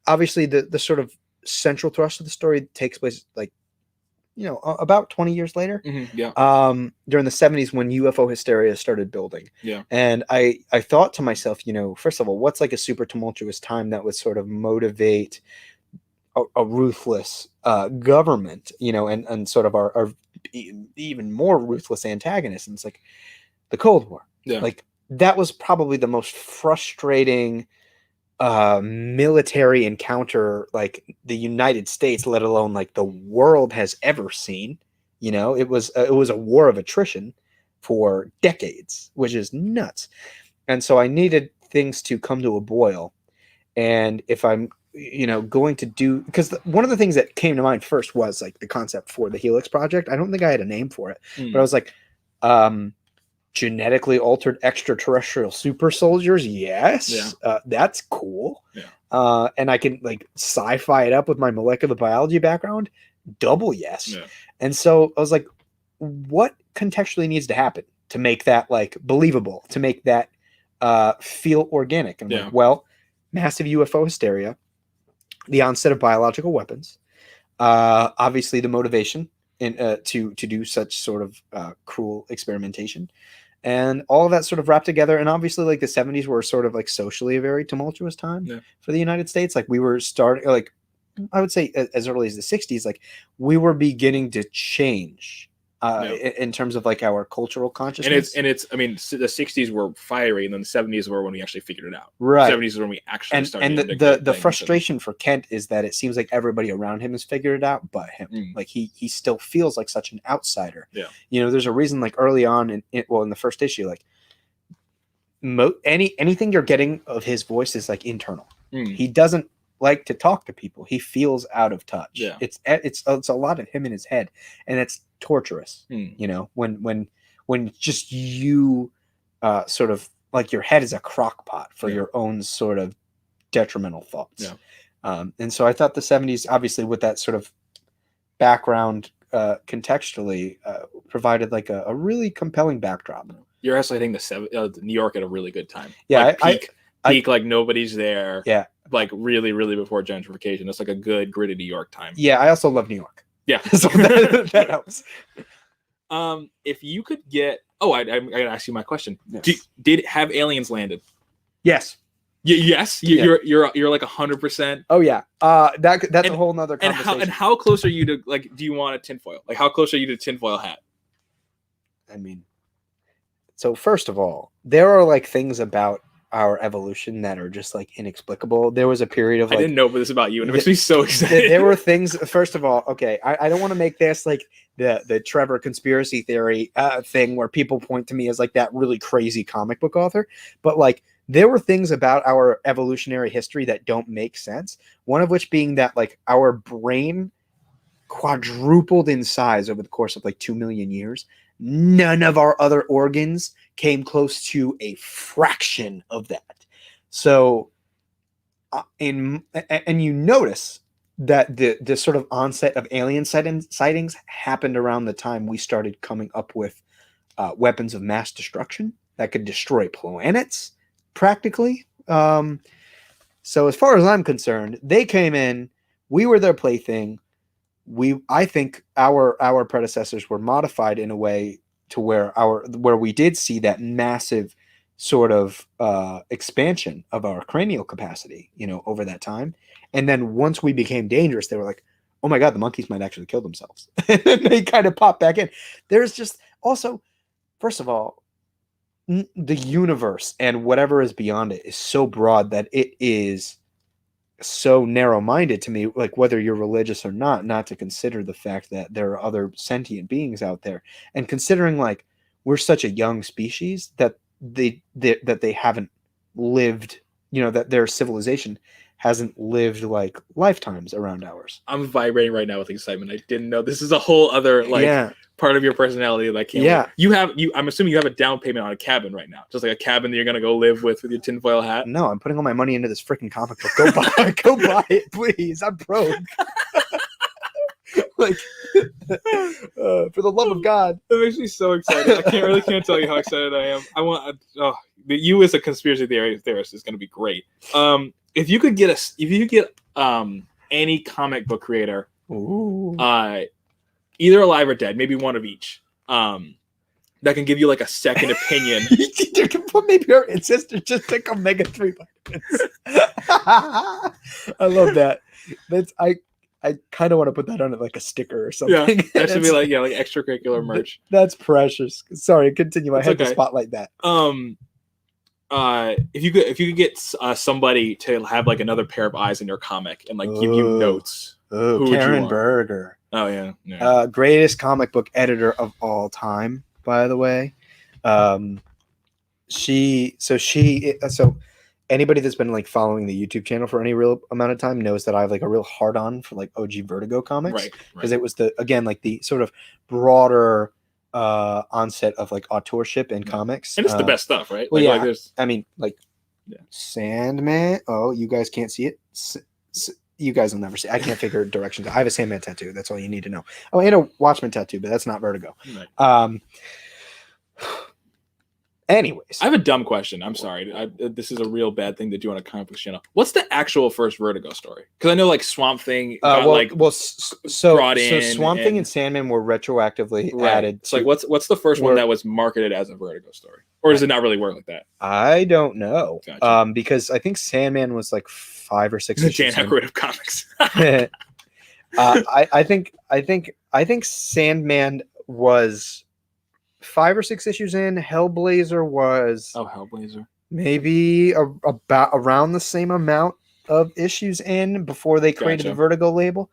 obviously the sort of central thrust of the story takes place like about 20 years later, during the 70s when UFO hysteria started building. Yeah. And I thought to myself, first of all, what's like a super tumultuous time that would sort of motivate a ruthless government, and sort of our even more ruthless antagonists. And it's like the Cold War. Yeah. Like that was probably the most frustrating military encounter like the United States, let alone like the world, has ever seen. It was a war of attrition for decades, which is nuts. And so I needed things to come to a boil. And if I'm going to do, because one of the things that came to mind first was like the concept for the Helix project. I don't think I had a name for it, but I was like, genetically altered extraterrestrial super soldiers. Yes. That's cool. Yeah. And I can like sci-fi it up with my molecular biology background. Double yes. Yeah. And so I was like, what contextually needs to happen? to make that like believable, to make that feel organic. And I'm like, well, massive UFO hysteria, the onset of biological weapons, obviously the motivation to do such sort of cruel experimentation, and all of that sort of wrapped together. And obviously, like the 70s were sort of like socially a very tumultuous time for the United States. Like we were starting, like I would say as early as the 60s, like we were beginning to change in terms of like our cultural consciousness. And it's I mean, the 60s were fiery, and then the 70s were when we actually figured it out. Right. 70s is when we actually started. And the frustration for Kent is that it seems like everybody around him has figured it out but him. Like he still feels like such an outsider. Yeah. You know, there's a reason like early on in the first issue, like anything you're getting of his voice is like internal. He doesn't like to talk to people. He feels out of touch. Yeah. It's a lot of him in his head, and it's torturous. You know, when just you sort of like your head is a crock pot for your own sort of detrimental thoughts. And so I thought the 70s, obviously with that sort of background contextually, provided like a really compelling backdrop. You're actually hitting the New York at a really good time. Yeah, like peak, like nobody's there. Yeah. Like really, really before gentrification. It's like a good gritty New York time. Yeah, I also love New York. Yeah. So that helps. If you could get I gotta ask you my question. Yes. Did have aliens landed? Yes. Yes. You're like 100%. Oh yeah. That's a whole nother conversation. And how close are you to, like, do you want a tinfoil? Like how close are you to tinfoil hat? I mean, so first of all, there are like things about our evolution that are just like inexplicable. There was a period of like, I didn't know this about you, and it makes me so excited. There were things, first of all, okay, I don't want to make this like the Trevor conspiracy theory thing where people point to me as like that really crazy comic book author, but like there were things about our evolutionary history that don't make sense. One of which being that like our brain quadrupled in size over the course of like 2 million years. None of our other organs came close to a fraction of that. So, and you notice that the sort of onset of alien sightings happened around the time we started coming up with weapons of mass destruction that could destroy planets, practically. So as far as I'm concerned, they came in, we were their plaything. I think our predecessors were modified in a way to where we did see that massive sort of expansion of our cranial capacity, you know, over that time. And then once we became dangerous, they were like, oh my God, the monkeys might actually kill themselves. And then they kind of pop back in. There's just also, first of all, the universe and whatever is beyond it is so broad that it is so narrow-minded to me, like whether you're religious or not to consider the fact that there are other sentient beings out there, and considering like we're such a young species that they haven't lived, you know, that their civilization hasn't lived like lifetimes around ours. I'm vibrating right now with excitement. I didn't know this is a whole other part of your personality that I can't. Wait. I'm assuming you have a down payment on a cabin right now, just like a cabin that you're gonna go live with your tinfoil hat. No, I'm putting all my money into this freaking comic book. Go buy it, please. I'm broke. Like, for the love of God. That makes me so excited. I really can't tell you how excited I am. I want you as a conspiracy theorist is gonna be great. If you could get any comic book creator, either alive or dead, maybe one of each, that can give you like a second opinion. You can put maybe her sister just take omega-3 vitamins. I love that. I kind of want to put that on like a sticker or something. Yeah, that should be like extracurricular merch. That's precious. Sorry, continue. I had to spotlight that. If you could get somebody to have like another pair of eyes in your comic and like give you notes. Oh, Karen Berger. Oh yeah. Greatest comic book editor of all time, by the way. So anybody that's been like following the YouTube channel for any real amount of time knows that I have like a real hard on for like OG Vertigo comics, right? Because it was the sort of broader onset of like authorship in comics, and it's the best stuff, right? Well, Sandman. Oh, you guys can't see it. You guys will never see. I can't figure directions. I have a Sandman tattoo. That's all you need to know. Oh, and a Watchmen tattoo, but that's not Vertigo. Right. Anyways, I have a dumb question. I'm sorry. This is a real bad thing to do on a comic book channel. What's the actual first Vertigo story? Because I know like Swamp Thing got so brought in. Swamp Thing and Sandman were retroactively added. It's like what's the first one that was marketed as a Vertigo story, or does it not really work like that? I don't know. Gotcha. Because I think Sandman was like 5 or 6 issues. Dan Aykroyd of comics. I think Sandman was 5 or 6 issues in. Hellblazer was Hellblazer maybe about around the same amount of issues in before they created the Vertigo label.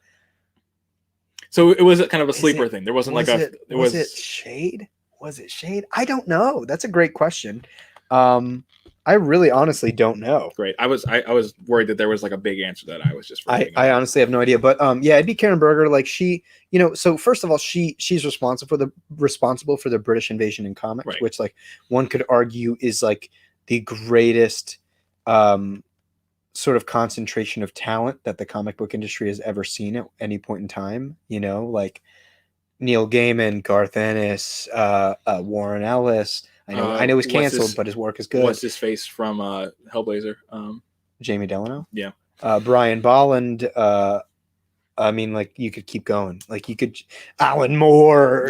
So it was kind of a sleeper thing. There wasn't was it Shade? Was it Shade? I don't know. That's a great question. I really honestly don't know. Great. I was worried that there was like a big answer that I was just I honestly have no idea. But yeah, it'd be Karen Berger. Like she, so first of all, she's responsible for the British invasion in comics, which like one could argue is like the greatest sort of concentration of talent that the comic book industry has ever seen at any point in time. Like Neil Gaiman, Garth Ennis, Warren Ellis. I know he's canceled, but his work is good. What's his face from Hellblazer? Jamie Delano? Yeah. Brian Bolland. I mean, like, you could keep going. Like, you could... Alan Moore,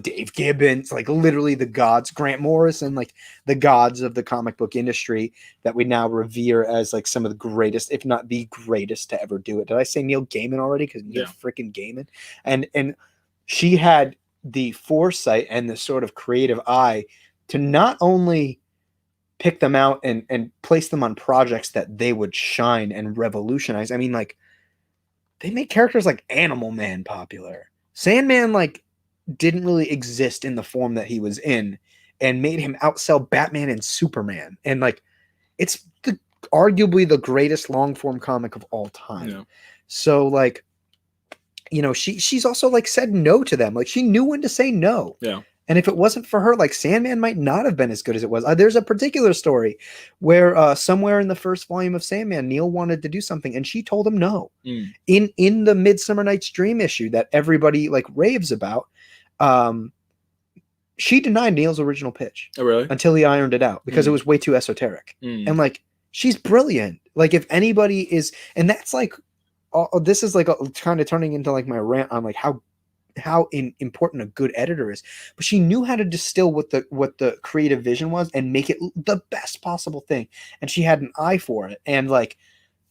Dave Gibbons, like, literally the gods. Grant Morrison, like, the gods of the comic book industry that we now revere as, like, some of the greatest, if not the greatest to ever do it. Did I say Neil Gaiman already? Because Neil freaking Gaiman. And she had the foresight and the sort of creative eye to not only pick them out and place them on projects that they would shine and revolutionize. I mean, like, they made characters like Animal Man popular. Sandman, like, didn't really exist in the form that he was in and made him outsell Batman and Superman. And, like, it's arguably the greatest long-form comic of all time. Yeah. So, like, she's also like said no to them. Like she knew when to say no. Yeah. And if it wasn't for her, like Sandman might not have been as good as it was. There's a particular story where somewhere in the first volume of Sandman, Neil wanted to do something and she told him no. In the Midsummer Night's Dream issue that everybody like raves about, she denied Neil's original pitch. Oh, really? Until he ironed it out because it was way too esoteric. And like she's brilliant. Like if anybody is, and that's like, this is like kind of turning into like my rant on like how important a good editor is, but she knew how to distill what the creative vision was and make it the best possible thing, and she had an eye for it. And like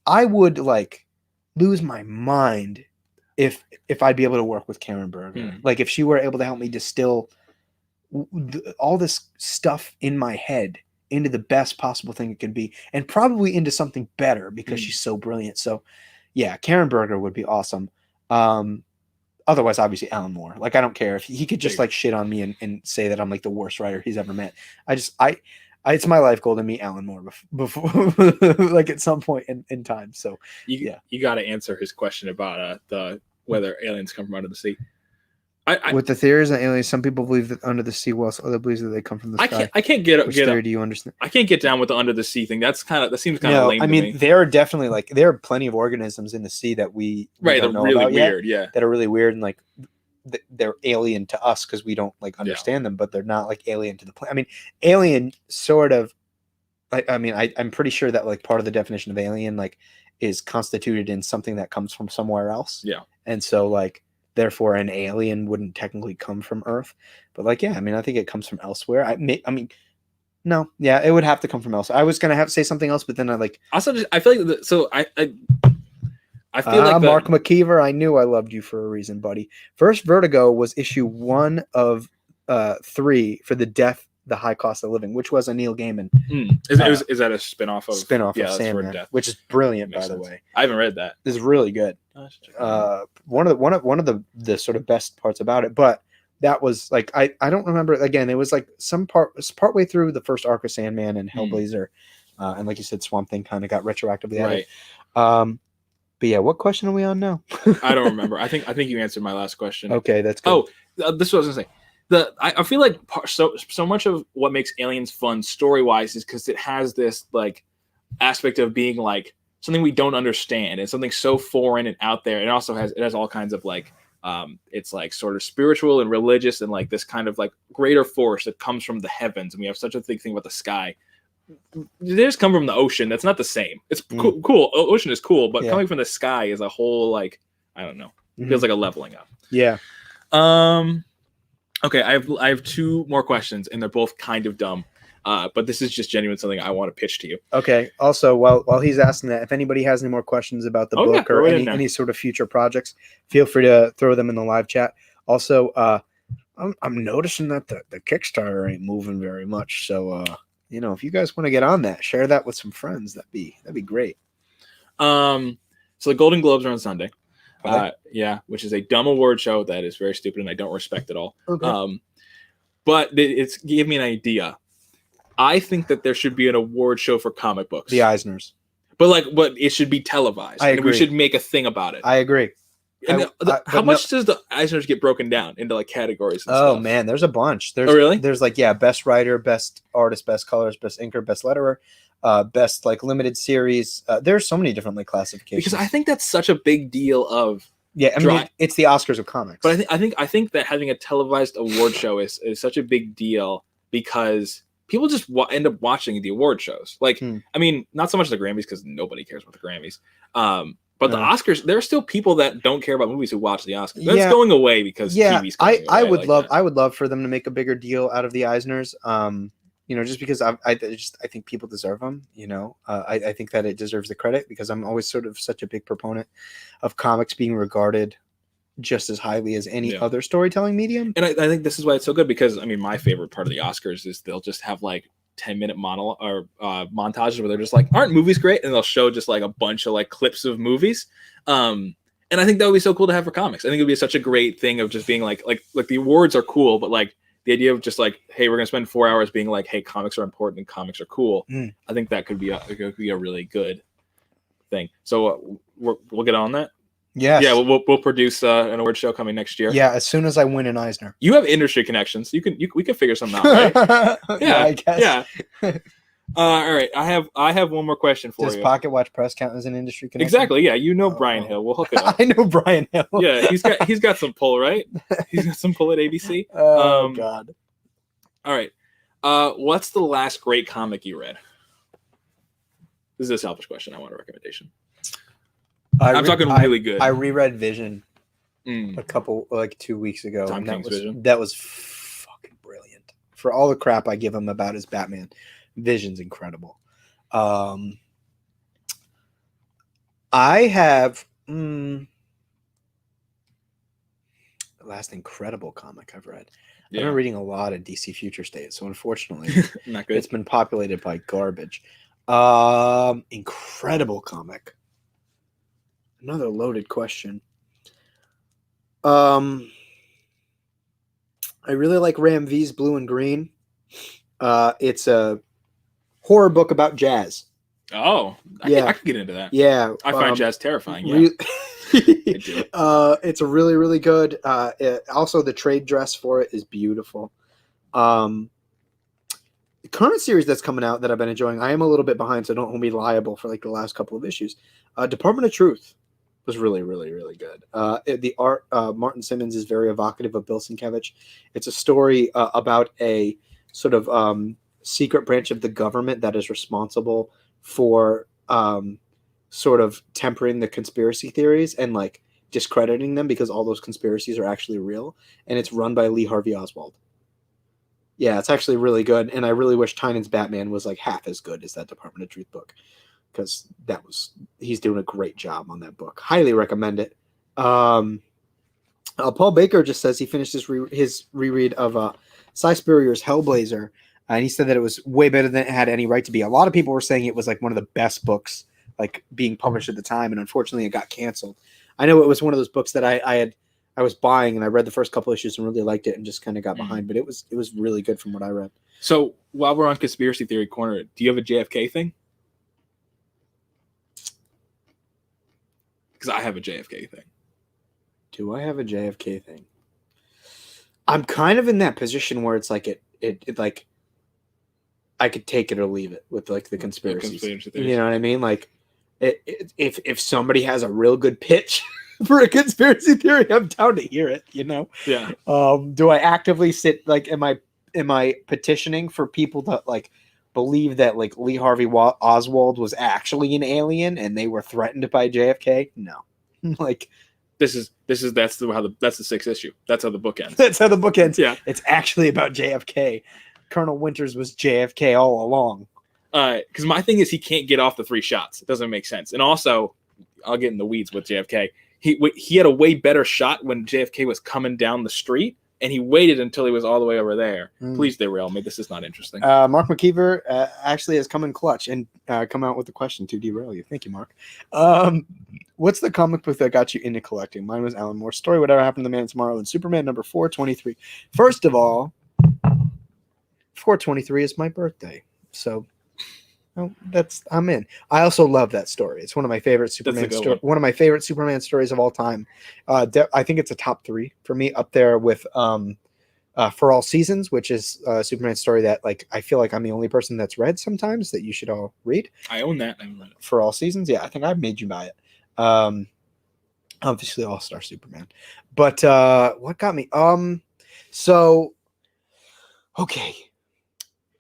I would like lose my mind if I'd be able to work with Karen Berger. Like if she were able to help me distill all this stuff in my head into the best possible thing it could be, and probably into something better because she's so brilliant. So yeah, Karen Berger would be awesome. Otherwise, obviously, Alan Moore. Like, I don't care if he could just like shit on me and say that I'm like the worst writer he's ever met. It's my life goal to meet Alan Moore before like at some point in time. So you got to answer his question about whether aliens come from under the sea. With the theories on aliens, some people believe that under the sea, whilst others believe that they come from the sky. I can't get Which theory do you understand? I can't get down with the under the sea thing. That seems kind of lame. I mean, there are definitely like there are plenty of organisms in the sea that we don't know really about weird, yet, that are really weird and like they're alien to us because we don't like understand them, but they're not like alien to the planet. I mean, alien sort of. I'm pretty sure that like part of the definition of alien like is constituted in something that comes from somewhere else. Yeah, and so like. Therefore, an alien wouldn't technically come from Earth, but like, yeah, I mean, I think it comes from elsewhere. No, yeah, it would have to come from elsewhere. I was gonna have to say something else, but then I feel like I feel like Mark McKeever. I knew I loved you for a reason, buddy. First Vertigo was issue 1 of 3 for the High Cost of Living, which was a Neil Gaiman. Is that a spinoff of Sandman, which is brilliant, by the way. I haven't read that. It's really good. One of the sort of best parts about it, but that was like I don't remember. Again, it was like partway through the first arc of Sandman and Hellblazer, and like you said, Swamp Thing kind of got retroactively added. But yeah, what question are we on now? I don't remember. I think you answered my last question. Okay, that's good. This is what I was gonna say. I feel like so much of what makes Aliens fun story wise is because it has this like aspect of being like something we don't understand and something so foreign and out there. It also has all kinds of like It's like sort of spiritual and religious and like this kind of like greater force that comes from the heavens. And we have such a big thing about the sky. They just come from the ocean. That's not the same. It's cool. Ocean is cool, but coming from the sky is a whole like, I don't know. It feels like a leveling up. Yeah. Okay, I have two more questions, and they're both kind of dumb. But this is just genuine something I want to pitch to you. Okay. Also, while he's asking that, if anybody has any more questions about the book or any sort of future projects, feel free to throw them in the live chat. Also, I'm noticing that the Kickstarter ain't moving very much. So, if you guys want to get on that, share that with some friends. That'd be great. So the Golden Globes are on Sunday. Which is a dumb award show that is very stupid and I don't respect at all. Okay. But it's gave me an idea. I think that there should be an award show for comic books. The Eisners. But it should be televised. I agree. And we should make a thing about it. I agree. And how much does the Eisners get broken down into like categories and stuff? Man, there's a bunch. There's, really? There's like, best writer, best artist, best colors, best inker, best letterer, best like limited series. There's so many different like classifications. Because I think that's such a big deal of it's the Oscars of comics. But I think that having a televised award show is such a big deal because people just end up watching the award shows. Like, I mean, not so much the Grammys because nobody cares about the Grammys. But the Oscars, there are still people that don't care about movies who watch the Oscars. That's going away because TV's going away. I would love for them to make a bigger deal out of the Eisners. Just because I think people deserve them. I think that it deserves the credit because I'm always sort of such a big proponent of comics being regarded just as highly as any other storytelling medium. And I think this is why it's so good because I mean, my favorite part of the Oscars is they'll just have like 10-minute monologue or montages where they're just like, aren't movies great? And they'll show just like a bunch of like clips of movies. And I think that would be so cool to have for comics. I think it would be such a great thing of just being like the awards are cool, but like the idea of just like, hey, we're gonna spend 4 hours being like, hey, comics are important and comics are cool. I think that could be a really good thing. So we'll get on that. Yes. Yeah, we'll produce an award show coming next year. Yeah, as soon as I win an Eisner. You have industry connections. We can figure something out, right? Yeah, I guess. Yeah. All right. I have one more question for you. Does Pocket Watch Press count as an industry connection? Exactly. Yeah, Brian Hill. We'll hook it up. I know Brian Hill. Yeah, he's got some pull, right? He's got some pull at ABC. Oh God. All right. What's the last great comic you read? This is a selfish question. I want a recommendation. I'm talking really good. I reread Vision a couple 2 weeks ago. Tom King's Vision. That was fucking brilliant. For all the crap I give him about his Batman, Vision's incredible. I have the last incredible comic I've read. I've been reading a lot of DC Future State, so unfortunately, not good. It's been populated by garbage. Incredible comic. Another loaded question. I really like Ram V's Blue and Green. It's a horror book about jazz. Oh, I can get into that. Yeah. I find jazz terrifying. Yeah. It's a really, really good. Also, the trade dress for it is beautiful. The current series that's coming out that I've been enjoying, I am a little bit behind, so don't hold me liable for the last couple of issues. Department of Truth was really, really, really good. The art, Martin Simmons is very evocative of Bill Sienkiewicz. It's a story about a sort of secret branch of the government that is responsible for sort of tempering the conspiracy theories and discrediting them because all those conspiracies are actually real. And it's run by Lee Harvey Oswald. Yeah, it's actually really good. And I really wish Tynan's Batman was half as good as that Department of Truth book, because he's doing a great job on that book. Highly recommend it. Paul Baker just says he finished his reread of Cy Spurrier's Hellblazer, and he said that it was way better than it had any right to be. A lot of people were saying it was one of the best books being published at the time, and unfortunately it got canceled. I know it was one of those books that I was buying, and I read the first couple issues and really liked it and just kind of got behind, but it was really good from what I read. So while we're on Conspiracy Theory Corner, do you have a JFK thing? Because I have a JFK thing. Do I have a JFK thing? I'm kind of in that position where it's I could take it or leave it with the conspiracies. You know what I mean? If somebody has a real good pitch, for a conspiracy theory, I'm down to hear it. You know. Yeah. Do I actively sit like? Am I petitioning for people to like believe that like Lee Harvey Oswald was actually an alien and they were threatened by JFK? No. Like that's the sixth issue. That's how the book ends. that's how the book ends. Yeah. It's actually about JFK. Colonel Winters was JFK all along. Because my thing is he can't get off the 3 shots. It doesn't make sense. And also, I'll get in the weeds with JFK. He had a way better shot when JFK was coming down the street, and he waited until he was all the way over there. Please derail me. This is not interesting. Mark McKeever actually has come in clutch and come out with a question to derail you. Thank you, Mark. What's the comic book that got you into collecting? Mine was Alan Moore's story, Whatever Happened to the Man Tomorrow, and Superman number 423. First of all, 423 is my birthday, so I'm in. I also love that story. It's one of my favorite one of my favorite Superman stories of all time. I think it's a top 3 for me, up there with For All Seasons, which is a Superman story that like I feel like I'm the only person that's read sometimes that you should all read. I own that. I haven't read it. For All Seasons, yeah, I think I've made you buy it. Obviously All-Star Superman. But what got me? Okay.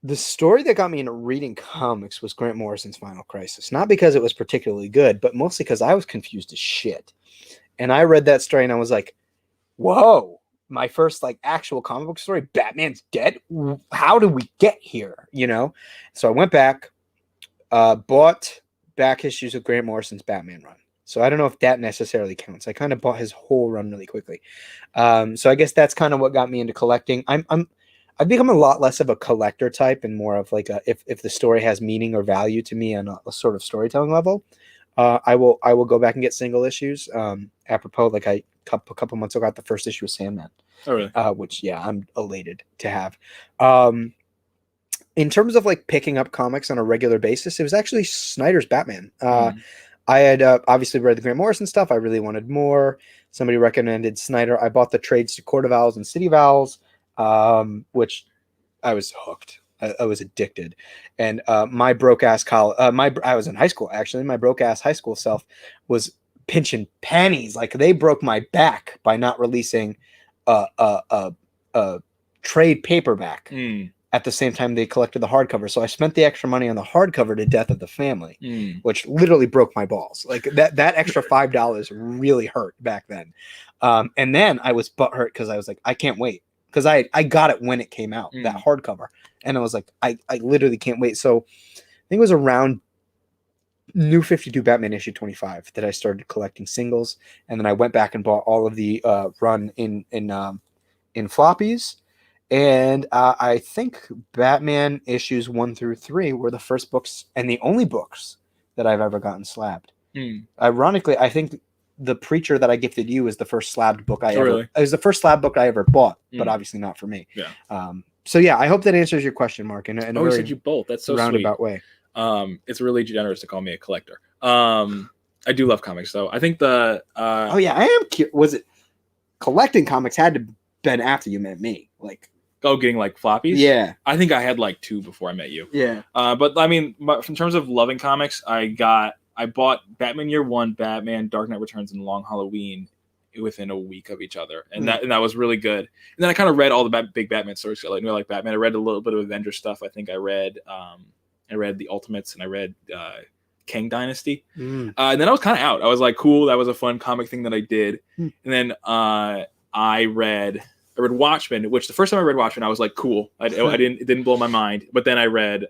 The story that got me into reading comics was Grant Morrison's Final Crisis. Not because it was particularly good, but mostly because I was confused as shit. And I read that story and I was like, whoa, my first like actual comic book story, Batman's dead? How did we get here? You know? So I went back, bought back issues of Grant Morrison's Batman run. So I don't know if that necessarily counts. I kind of bought his whole run really quickly. So I guess that's kind of what got me into collecting. I've become a lot less of a collector type and more of like if the story has meaning or value to me on a sort of storytelling level, I will go back and get single issues. Apropos, like a couple months ago, I got the first issue of Sandman. Oh, really? Which I'm elated to have. In terms of like picking up comics on a regular basis, it was actually Snyder's Batman. I had obviously read the Grant Morrison stuff. I really wanted more. Somebody recommended Snyder. I bought the trades to Court of Owls and City of Owls. Which I was hooked. I was addicted, and my broke ass college. I was in high school actually. My broke ass high school self was pinching pennies. Like they broke my back by not releasing a trade paperback at the same time they collected the hardcover. So I spent the extra money on the hardcover to Death of the Family, which literally broke my balls. Like that extra $5 really hurt back then. And then I was butthurt because I was like, I can't wait. Because I got it when it came out, that hardcover. And I was like, I literally can't wait. So I think it was around New 52 Batman issue 25 that I started collecting singles. And then I went back and bought all of the run in floppies. And I think Batman issues 1 through 3 were the first books and the only books that I've ever gotten slabbed. Ironically, I think The Preacher that I gifted you is the first slabbed book it was the first slab book I ever bought, but obviously not for me. Yeah. So yeah, I hope that answers your question, Mark, in a very said you both. That's so roundabout sweet. way. It's really generous to call me a collector. I do love comics though. I think I am was it collecting comics had to been after you met me? Like getting like floppies? Yeah. I think I had like 2 before I met you. Yeah. But I mean, in terms of loving comics, I bought Batman Year One, Batman, Dark Knight Returns, and Long Halloween within a week of each other, and that was really good. And then I kind of read all the big Batman stories. I like Batman. I read a little bit of Avengers stuff. I think I read the Ultimates, and I read King Dynasty. And then I was kind of out. I was like, cool, that was a fun comic thing that I did. And then I read Watchmen, which the first time I read Watchmen, I was like, cool. It didn't blow my mind. But then I read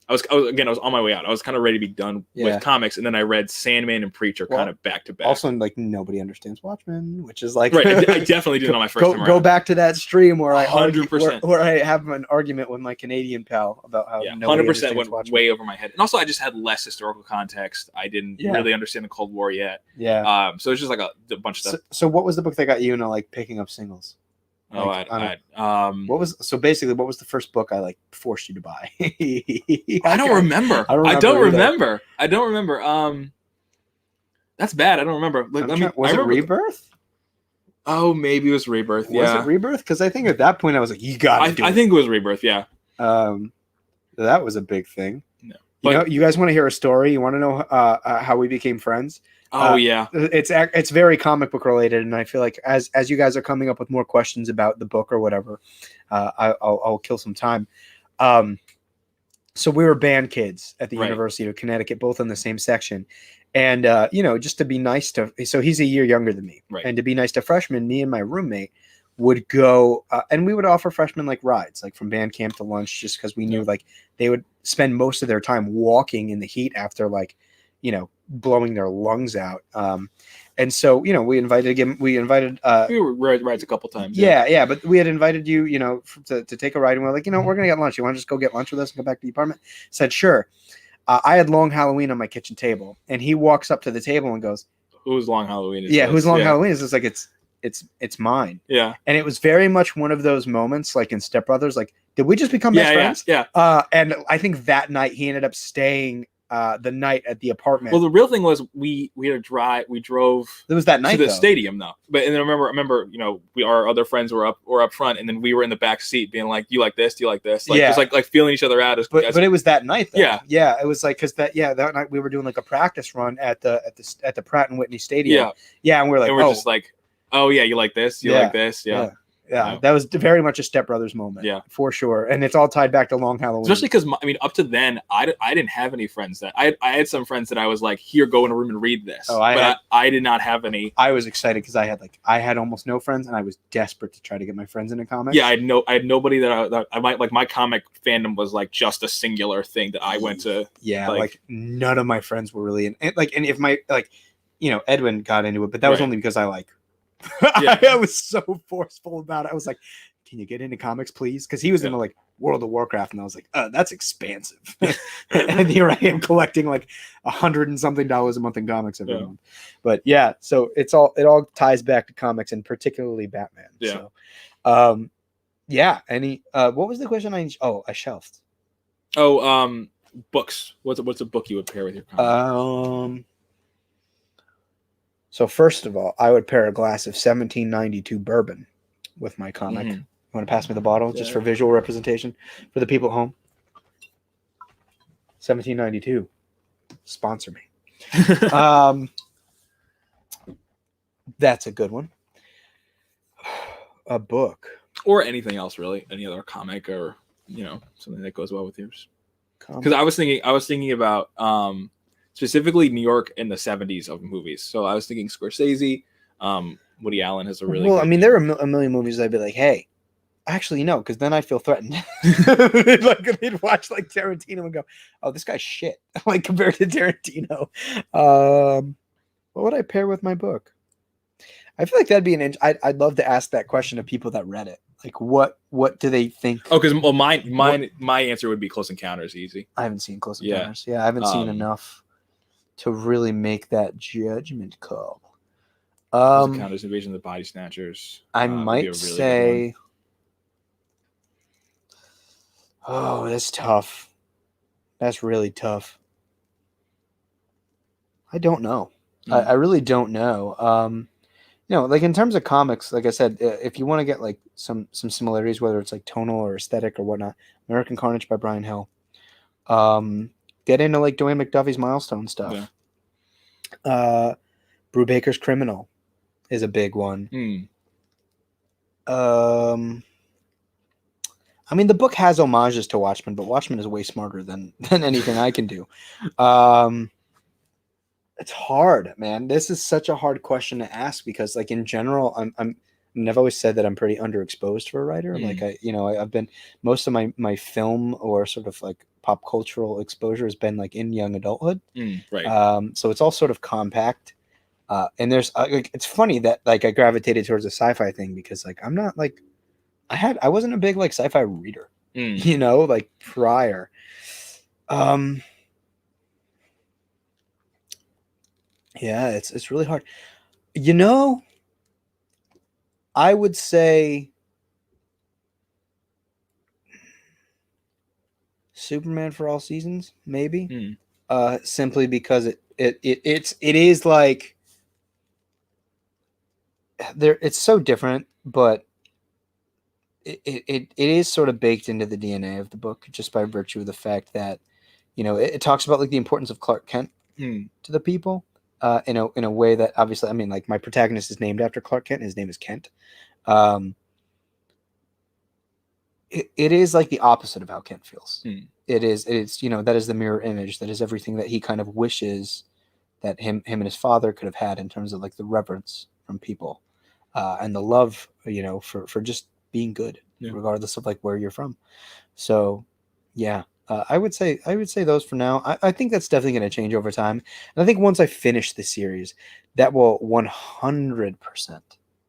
I was on my way out. I was kind of ready to be done with comics, and then I read Sandman and Preacher kind of back to back. Also, like nobody understands Watchmen, which is like right. I definitely didn't on my first time around. Go back to that stream where I 100% where I have an argument with my Canadian pal about how 100% went Watchmen. way over my head. And also, I just had less historical context. I didn't really understand the Cold War yet. Yeah. So it's just like a bunch of stuff. So what was the book that got you into like picking up singles? What was the first book I like forced you to buy? I don't remember. I don't remember. That's bad. I don't remember. Was it Rebirth? Oh, maybe it was Rebirth. Yeah. Was it Rebirth? Because I think at that point I was like, you got to do it. I think it was Rebirth. Yeah. That was a big thing. No. You guys want to hear a story? You want to know how we became friends? Oh yeah. It's very comic book related, and I feel like as you guys are coming up with more questions about the book or whatever, I'll kill some time. So we were band kids at the Right. University of Connecticut, both in the same section, and just to be nice to, so he's a year younger than me, Right. and to be nice to freshmen, me and my roommate would go, and we would offer freshmen like rides, like from band camp to lunch, just because we knew like they would spend most of their time walking in the heat after like, blowing their lungs out. And so, we invited him. We were rides a couple times. Yeah, but we had invited you, to take a ride, and we're like, we're gonna get lunch. You want to just go get lunch with us and go back to the apartment? Said sure. I had Long Halloween on my kitchen table, and he walks up to the table and goes, "Who's Long Halloween?" Who's Long Halloween? It's just like it's mine. Yeah. And it was very much one of those moments, like in Step Brothers, like, did we just become best friends? Yeah. And I think that night he ended up staying the night at the apartment. Well, the real thing was we had a drive. We drove. It was that night to the stadium though. But and then I remember, our other friends were up front, and then we were in the back seat, being like, "Do you like this? Do you like this?" Like just like feeling each other out. But it was that night though. Yeah. It was like that night we were doing like a practice run at the Pratt and Whitney Stadium. Yeah, and we're like, just like, "Oh yeah, you like this? You like this?" Yeah, that was very much a Step Brothers moment. Yeah, for sure. And it's all tied back to Long Halloween. Especially because, up to then, I didn't have any friends that I had some friends that I was like, here, go in a room and read this. I did not have any. I was excited because I had almost no friends, and I was desperate to try to get my friends into comics. Yeah, I had nobody that I might like. My comic fandom was like just a singular thing that I went to. Yeah, like none of my friends were really in. And if my Edwin got into it, but that was only because I was so forceful about it. I was like, can you get into comics, please? Because he was into like World of Warcraft, and I was like, that's expansive. And here I am collecting like $100 and something a month in comics every month. But yeah, so it all ties back to comics, and particularly Batman. Yeah. So, what was the question? I shelved. Books. What's a book you would pair with your comic? So first of all, I would pair a glass of 1792 bourbon with my comic. Mm-hmm. You want to pass me the bottle just for visual representation for the people at home? 1792. Sponsor me. That's a good one. A book. Or anything else, really. Any other comic or, something that goes well with yours. Because I was thinking about specifically New York in the 70s of movies. So I was thinking Scorsese. Woody Allen has a really well. I mean, there are a million movies I'd be like, hey, actually no, because then I feel threatened. They'd watch like Tarantino and go, oh, this guy's shit. Like compared to Tarantino. What would I pair with my book? I feel like that'd be I'd love to ask that question of people that read it. Like, what do they think? Oh, because my answer would be Close Encounters. Easy. I haven't seen Close Encounters. Yeah, I haven't seen enough to really make that judgment call. Close Encounters, Invasion of the Body Snatchers. I might really say, oh, that's tough. That's really tough. I don't know. I really don't know. Like in terms of comics, like I said, if you want to get like some similarities, whether it's like tonal or aesthetic or whatnot, American Carnage by Brian Hill. Get into like Dwayne McDuffie's Milestone stuff. Yeah. Brubaker's Criminal is a big one. I mean, the book has homages to Watchmen, but Watchmen is way smarter than anything I can do. It's hard, man. This is such a hard question to ask because, like, in general, I've always said that I'm pretty underexposed for a writer. Like, I've been most of my film or sort of like pop cultural exposure has been like in young adulthood. Right. So it's all sort of compact. And there's it's funny that like I gravitated towards the sci-fi thing because like I'm not like I wasn't a big like sci-fi reader, like prior. Yeah, it's really hard. I would say Superman for All Seasons, maybe. Simply because it is like it's so different, but it is sort of baked into the DNA of the book just by virtue of the fact that it talks about like the importance of Clark Kent to the people. in a way that obviously, I mean, like my protagonist is named after Clark Kent. His name is Kent. Um, it is like the opposite of how Kent feels. It's that is the mirror image. That is everything that he kind of wishes that him and his father could have had in terms of like the reverence from people, and the love, for just being good, regardless of like where you're from. So, yeah, I would say those for now. I think that's definitely going to change over time, and I think once I finish the series, that will 100%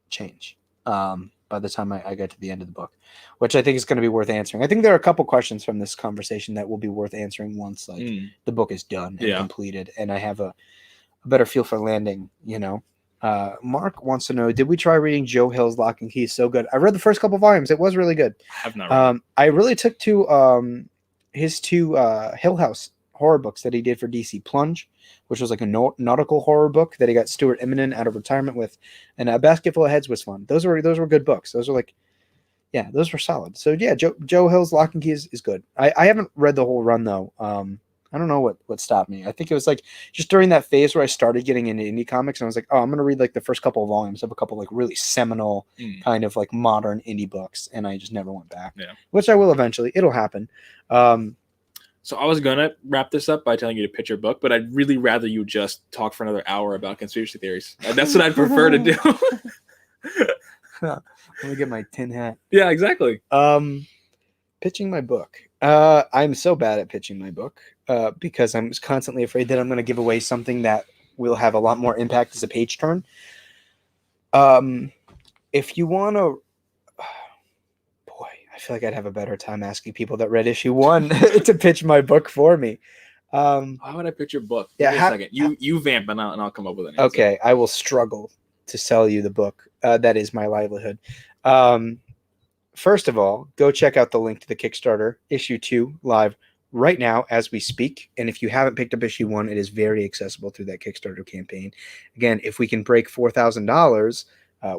change. By the time I get to the end of the book, which I think is going to be worth answering. I think there are a couple questions from this conversation that will be worth answering once the book is done and completed, and I have a better feel for landing. Mark wants to know, did we try reading Joe Hill's Lock and Key? So good. I read the first couple volumes. It was really good. I have not read I really took to his two Hill House horror books that he did for DC. Plunge, which was like a nautical horror book that he got Stuart Immonen out of retirement with, and A Basket Full of Heads was fun. Those were good books. Those were those were solid. So yeah, Joe Hill's Lock and Key is good. I haven't read the whole run though. I don't know what stopped me. I think it was like just during that phase where I started getting into indie comics, and I was like, oh, I'm gonna read like the first couple of volumes of a couple like really seminal kind of like modern indie books, and I just never went back. Yeah, which I will eventually. It'll happen. So I was gonna wrap this up by telling you to pitch your book, but I'd really rather you just talk for another hour about conspiracy theories. That's what I'd prefer to do. Let me get my tin hat. Yeah, exactly. Pitching my book. I'm so bad at pitching my book because I'm constantly afraid that I'm going to give away something that will have a lot more impact as a page turn. If you want to, boy, I feel like I'd have a better time asking people that read issue 1 to pitch my book for me. Why would I pitch your book? Yeah, Wait a second. You vamp and I'll come up with an answer. Okay, I will struggle to sell you the book. That is my livelihood. First of all, go check out the link to the Kickstarter, issue 2, live right now as we speak. And if you haven't picked up issue 1, it is very accessible through that Kickstarter campaign. Again, if we can break $4,000,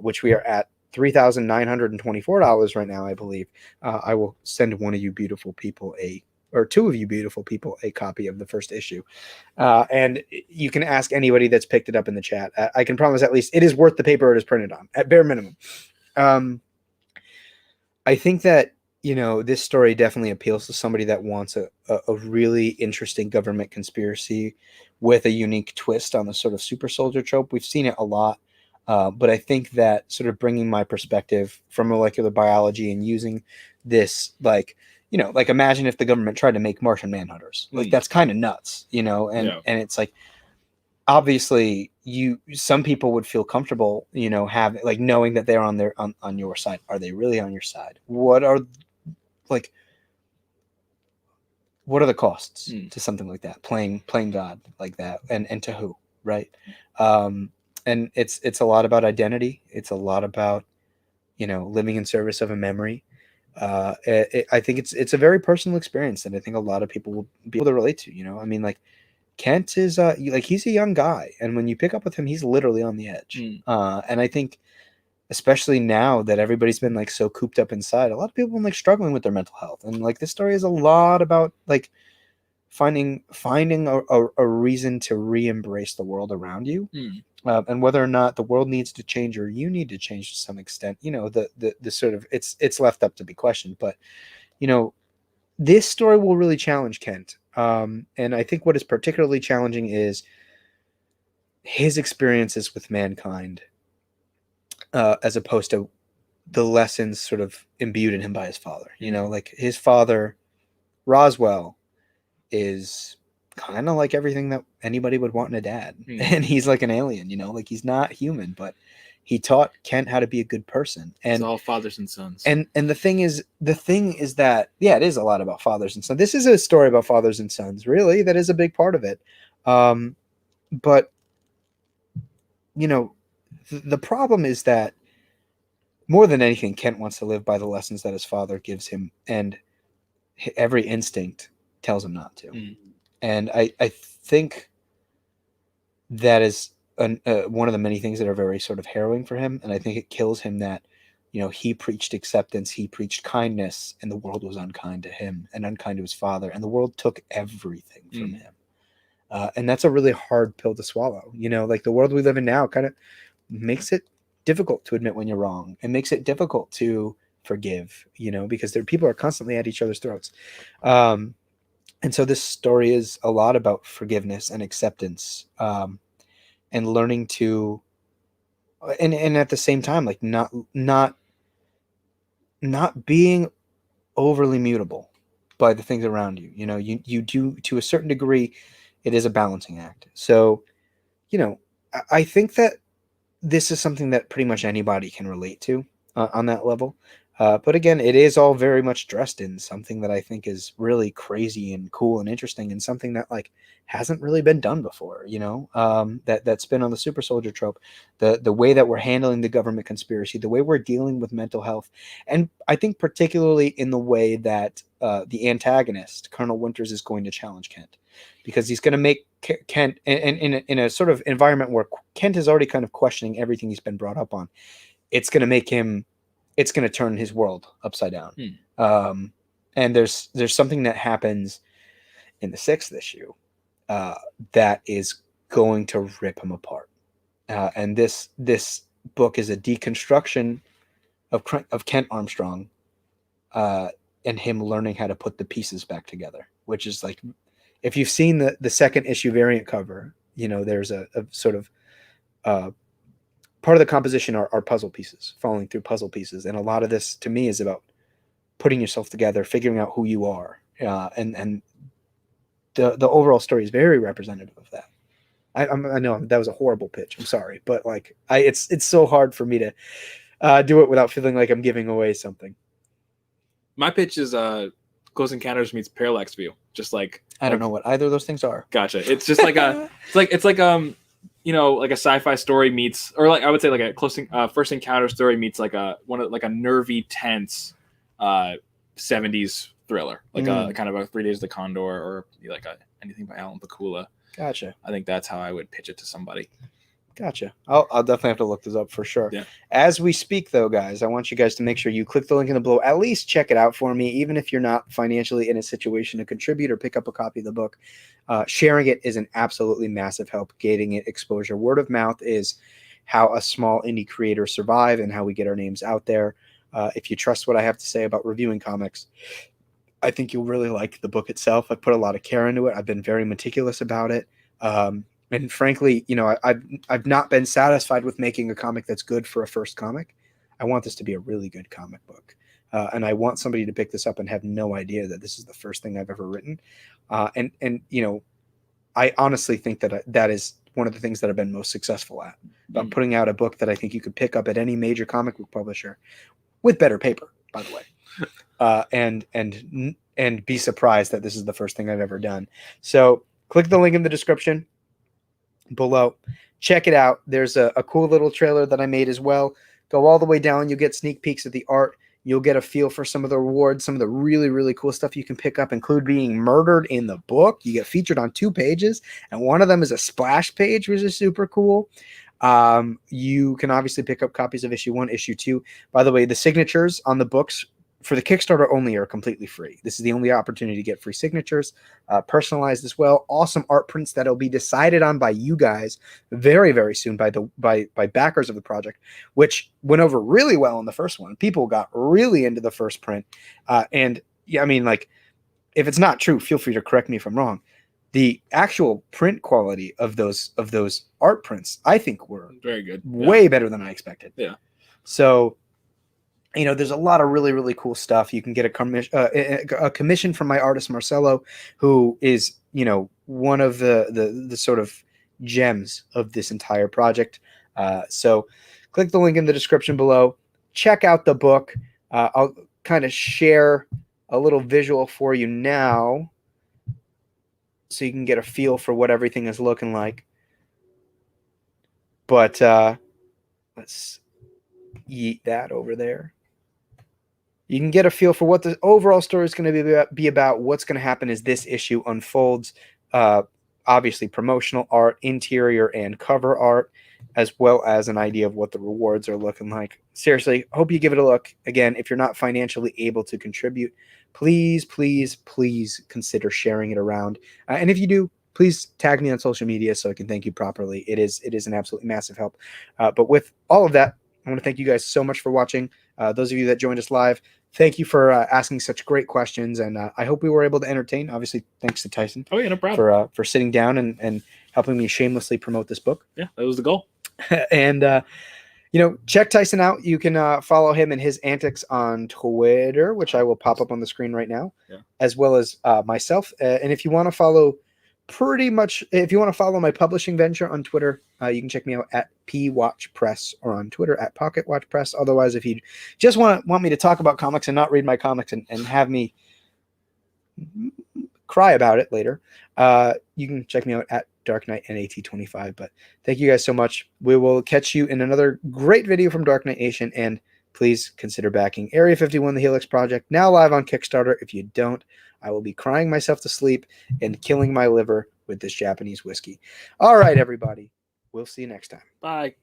which we are at $3,924 right now, I believe, I will send one of you beautiful people two of you beautiful people a copy of the first issue. And you can ask anybody that's picked it up in the chat. I can promise at least it is worth the paper it is printed on, at bare minimum. I think that, this story definitely appeals to somebody that wants a really interesting government conspiracy with a unique twist on the sort of super soldier trope. We've seen it a lot, but I think that sort of bringing my perspective from molecular biology and using this, like imagine if the government tried to make Martian manhunters. Like, that's kind of nuts, and it's like, obviously some people would feel comfortable, having like knowing that they're on your side. Are they really on your side? What are the costs to something like that? Playing God like that, and to who, right? And it's a lot about identity. It's a lot about, living in service of a memory. I think it's a very personal experience, and I think a lot of people will be able to relate to. I mean, like, Kent is he's a young guy, and when you pick up with him, he's literally on the edge. And I think, especially now that everybody's been like so cooped up inside, a lot of people have been like struggling with their mental health, and like this story is a lot about like finding a reason to re-embrace the world around you, and whether or not the world needs to change or you need to change to some extent. The sort of it's left up to be questioned, but this story will really challenge Kent. And I think what is particularly challenging is his experiences with mankind, as opposed to the lessons sort of imbued in him by his father. Like his father, Roswell, is kind of like everything that anybody would want in a dad. And he's like an alien, like he's not human, but he taught Kent how to be a good person. And it's all fathers and sons. And the thing is that, yeah, it is a lot about fathers and sons. This is a story about fathers and sons, really. That is a big part of it. But the problem is that more than anything, Kent wants to live by the lessons that his father gives him, and every instinct tells him not to. And I think that is one of the many things that are very sort of harrowing for him. And I think it kills him that, he preached acceptance, he preached kindness, and the world was unkind to him and unkind to his father. And the world took everything from him. And that's a really hard pill to swallow. You know, like the world we live in now kind of makes it difficult to admit when you're wrong. It makes it difficult to forgive, you know, because people are constantly at each other's throats. And so this story is a lot about forgiveness and acceptance, and learning to, and at the same time, like not being overly mutable by the things around you. You know, you do, to a certain degree, it is a balancing act. So, you know, I think that this is something that pretty much anybody can relate to on that level. But again, it is all very much dressed in something that I think is really crazy and cool and interesting, and something that like hasn't really been done before. You know, that spin on the super soldier trope, the way that we're handling the government conspiracy, the way we're dealing with mental health, and I think particularly in the way that the antagonist, Colonel Winters, is going to challenge Kent, because he's going to make Kent in a sort of environment where Kent is already kind of questioning everything he's been brought up on. It's going to make him, it's going to turn his world upside down. And there's something that happens in the 6th issue that is going to rip him apart. And this book is a deconstruction of Kent Armstrong, and him learning how to put the pieces back together, which is like, if you've seen the 2nd issue variant cover, you know, there's a sort of part of the composition are puzzle pieces, falling through puzzle pieces. And a lot of this to me is about putting yourself together, figuring out who you are. And the overall story is very representative of that. I know that was a horrible pitch. I'm sorry, but like it's so hard for me to do it without feeling like I'm giving away something. My pitch is Close Encounters meets Parallax View. Just like, I don't know what either of those things are. Gotcha. It's just like it's like you know, like a sci-fi story meets, or like I would say like a First Encounter story meets like a nervy, tense 70s thriller, like a kind of a 3 Days of the Condor, or like anything by Alan Pakula. Gotcha. I think that's how I would pitch it to somebody. Gotcha. I'll definitely have to look this up for sure. Yeah. As we speak, though, guys, I want you guys to make sure you click the link in the below. At least check it out for me, even if you're not financially in a situation to contribute or pick up a copy of the book. Sharing it is an absolutely massive help, getting it exposure. Word of mouth is how a small indie creator survive and how we get our names out there. If you trust what I have to say about reviewing comics, I think you'll really like the book itself. I put a lot of care into it. I've been very meticulous about it. And frankly, you know, I've not been satisfied with making a comic that's good for a first comic. I want this to be a really good comic book. And I want somebody to pick this up and have no idea that this is the first thing I've ever written. And you know, I honestly think that is one of the things that I've been most successful at, about putting out a book that I think you could pick up at any major comic book publisher with better paper, by the way, and be surprised that this is the first thing I've ever done. So click the link in the description below. Check it out. There's a cool little trailer that I made as well. Go all the way down. You'll get sneak peeks of the art. You'll get a feel for some of the rewards, some of the really, really cool stuff you can pick up, include being murdered in the book. You get featured on 2 pages, and one of them is a splash page, which is super cool. You can obviously pick up copies of issue 1, issue 2. By the way, the signatures on the books for the Kickstarter only are completely free. This is the only opportunity to get free signatures, personalized as well. Awesome art prints that'll be decided on by you guys very, very soon by backers of the project, which went over really well in the first one. People got really into the first print. And yeah, I mean, like, if it's not true, feel free to correct me if I'm wrong. The actual print quality of those art prints, I think, were very good, way better than I expected. Yeah. So, you know, there's a lot of really, really cool stuff. You can get a commission from my artist Marcelo, who is, you know, one of the sort of gems of this entire project. So click the link in the description below. Check out the book. I'll kind of share a little visual for you now so you can get a feel for what everything is looking like. But let's yeet that over there. You can get a feel for what the overall story is going to be about. What's going to happen as this issue unfolds. Obviously, promotional art, interior and cover art, as well as an idea of what the rewards are looking like. Seriously, hope you give it a look. Again, if you're not financially able to contribute, please, please, please consider sharing it around. And if you do, please tag me on social media so I can thank you properly. It is an absolutely massive help. But with all of that, I want to thank you guys so much for watching. Those of you that joined us live, thank you for asking such great questions, and I hope we were able to entertain. Obviously, thanks to Tyson. Oh yeah, no problem. For sitting down and helping me shamelessly promote this book. Yeah, that was the goal. And check Tyson out. You can follow him and his antics on Twitter, which I will pop up on the screen right now, as well as myself. And if you want to follow if you want to follow my publishing venture on Twitter, you can check me out at PWatchPress or on Twitter at PocketWatchPress. Otherwise, if you just want me to talk about comics and not read my comics and have me cry about it later, you can check me out at Dark Knight NAT25. But thank you guys so much. We will catch you in another great video from Dark Knight Nation, and please consider backing Area 51, the Helix Project, now live on Kickstarter. If you don't, I will be crying myself to sleep and killing my liver with this Japanese whiskey. All right, everybody. We'll see you next time. Bye.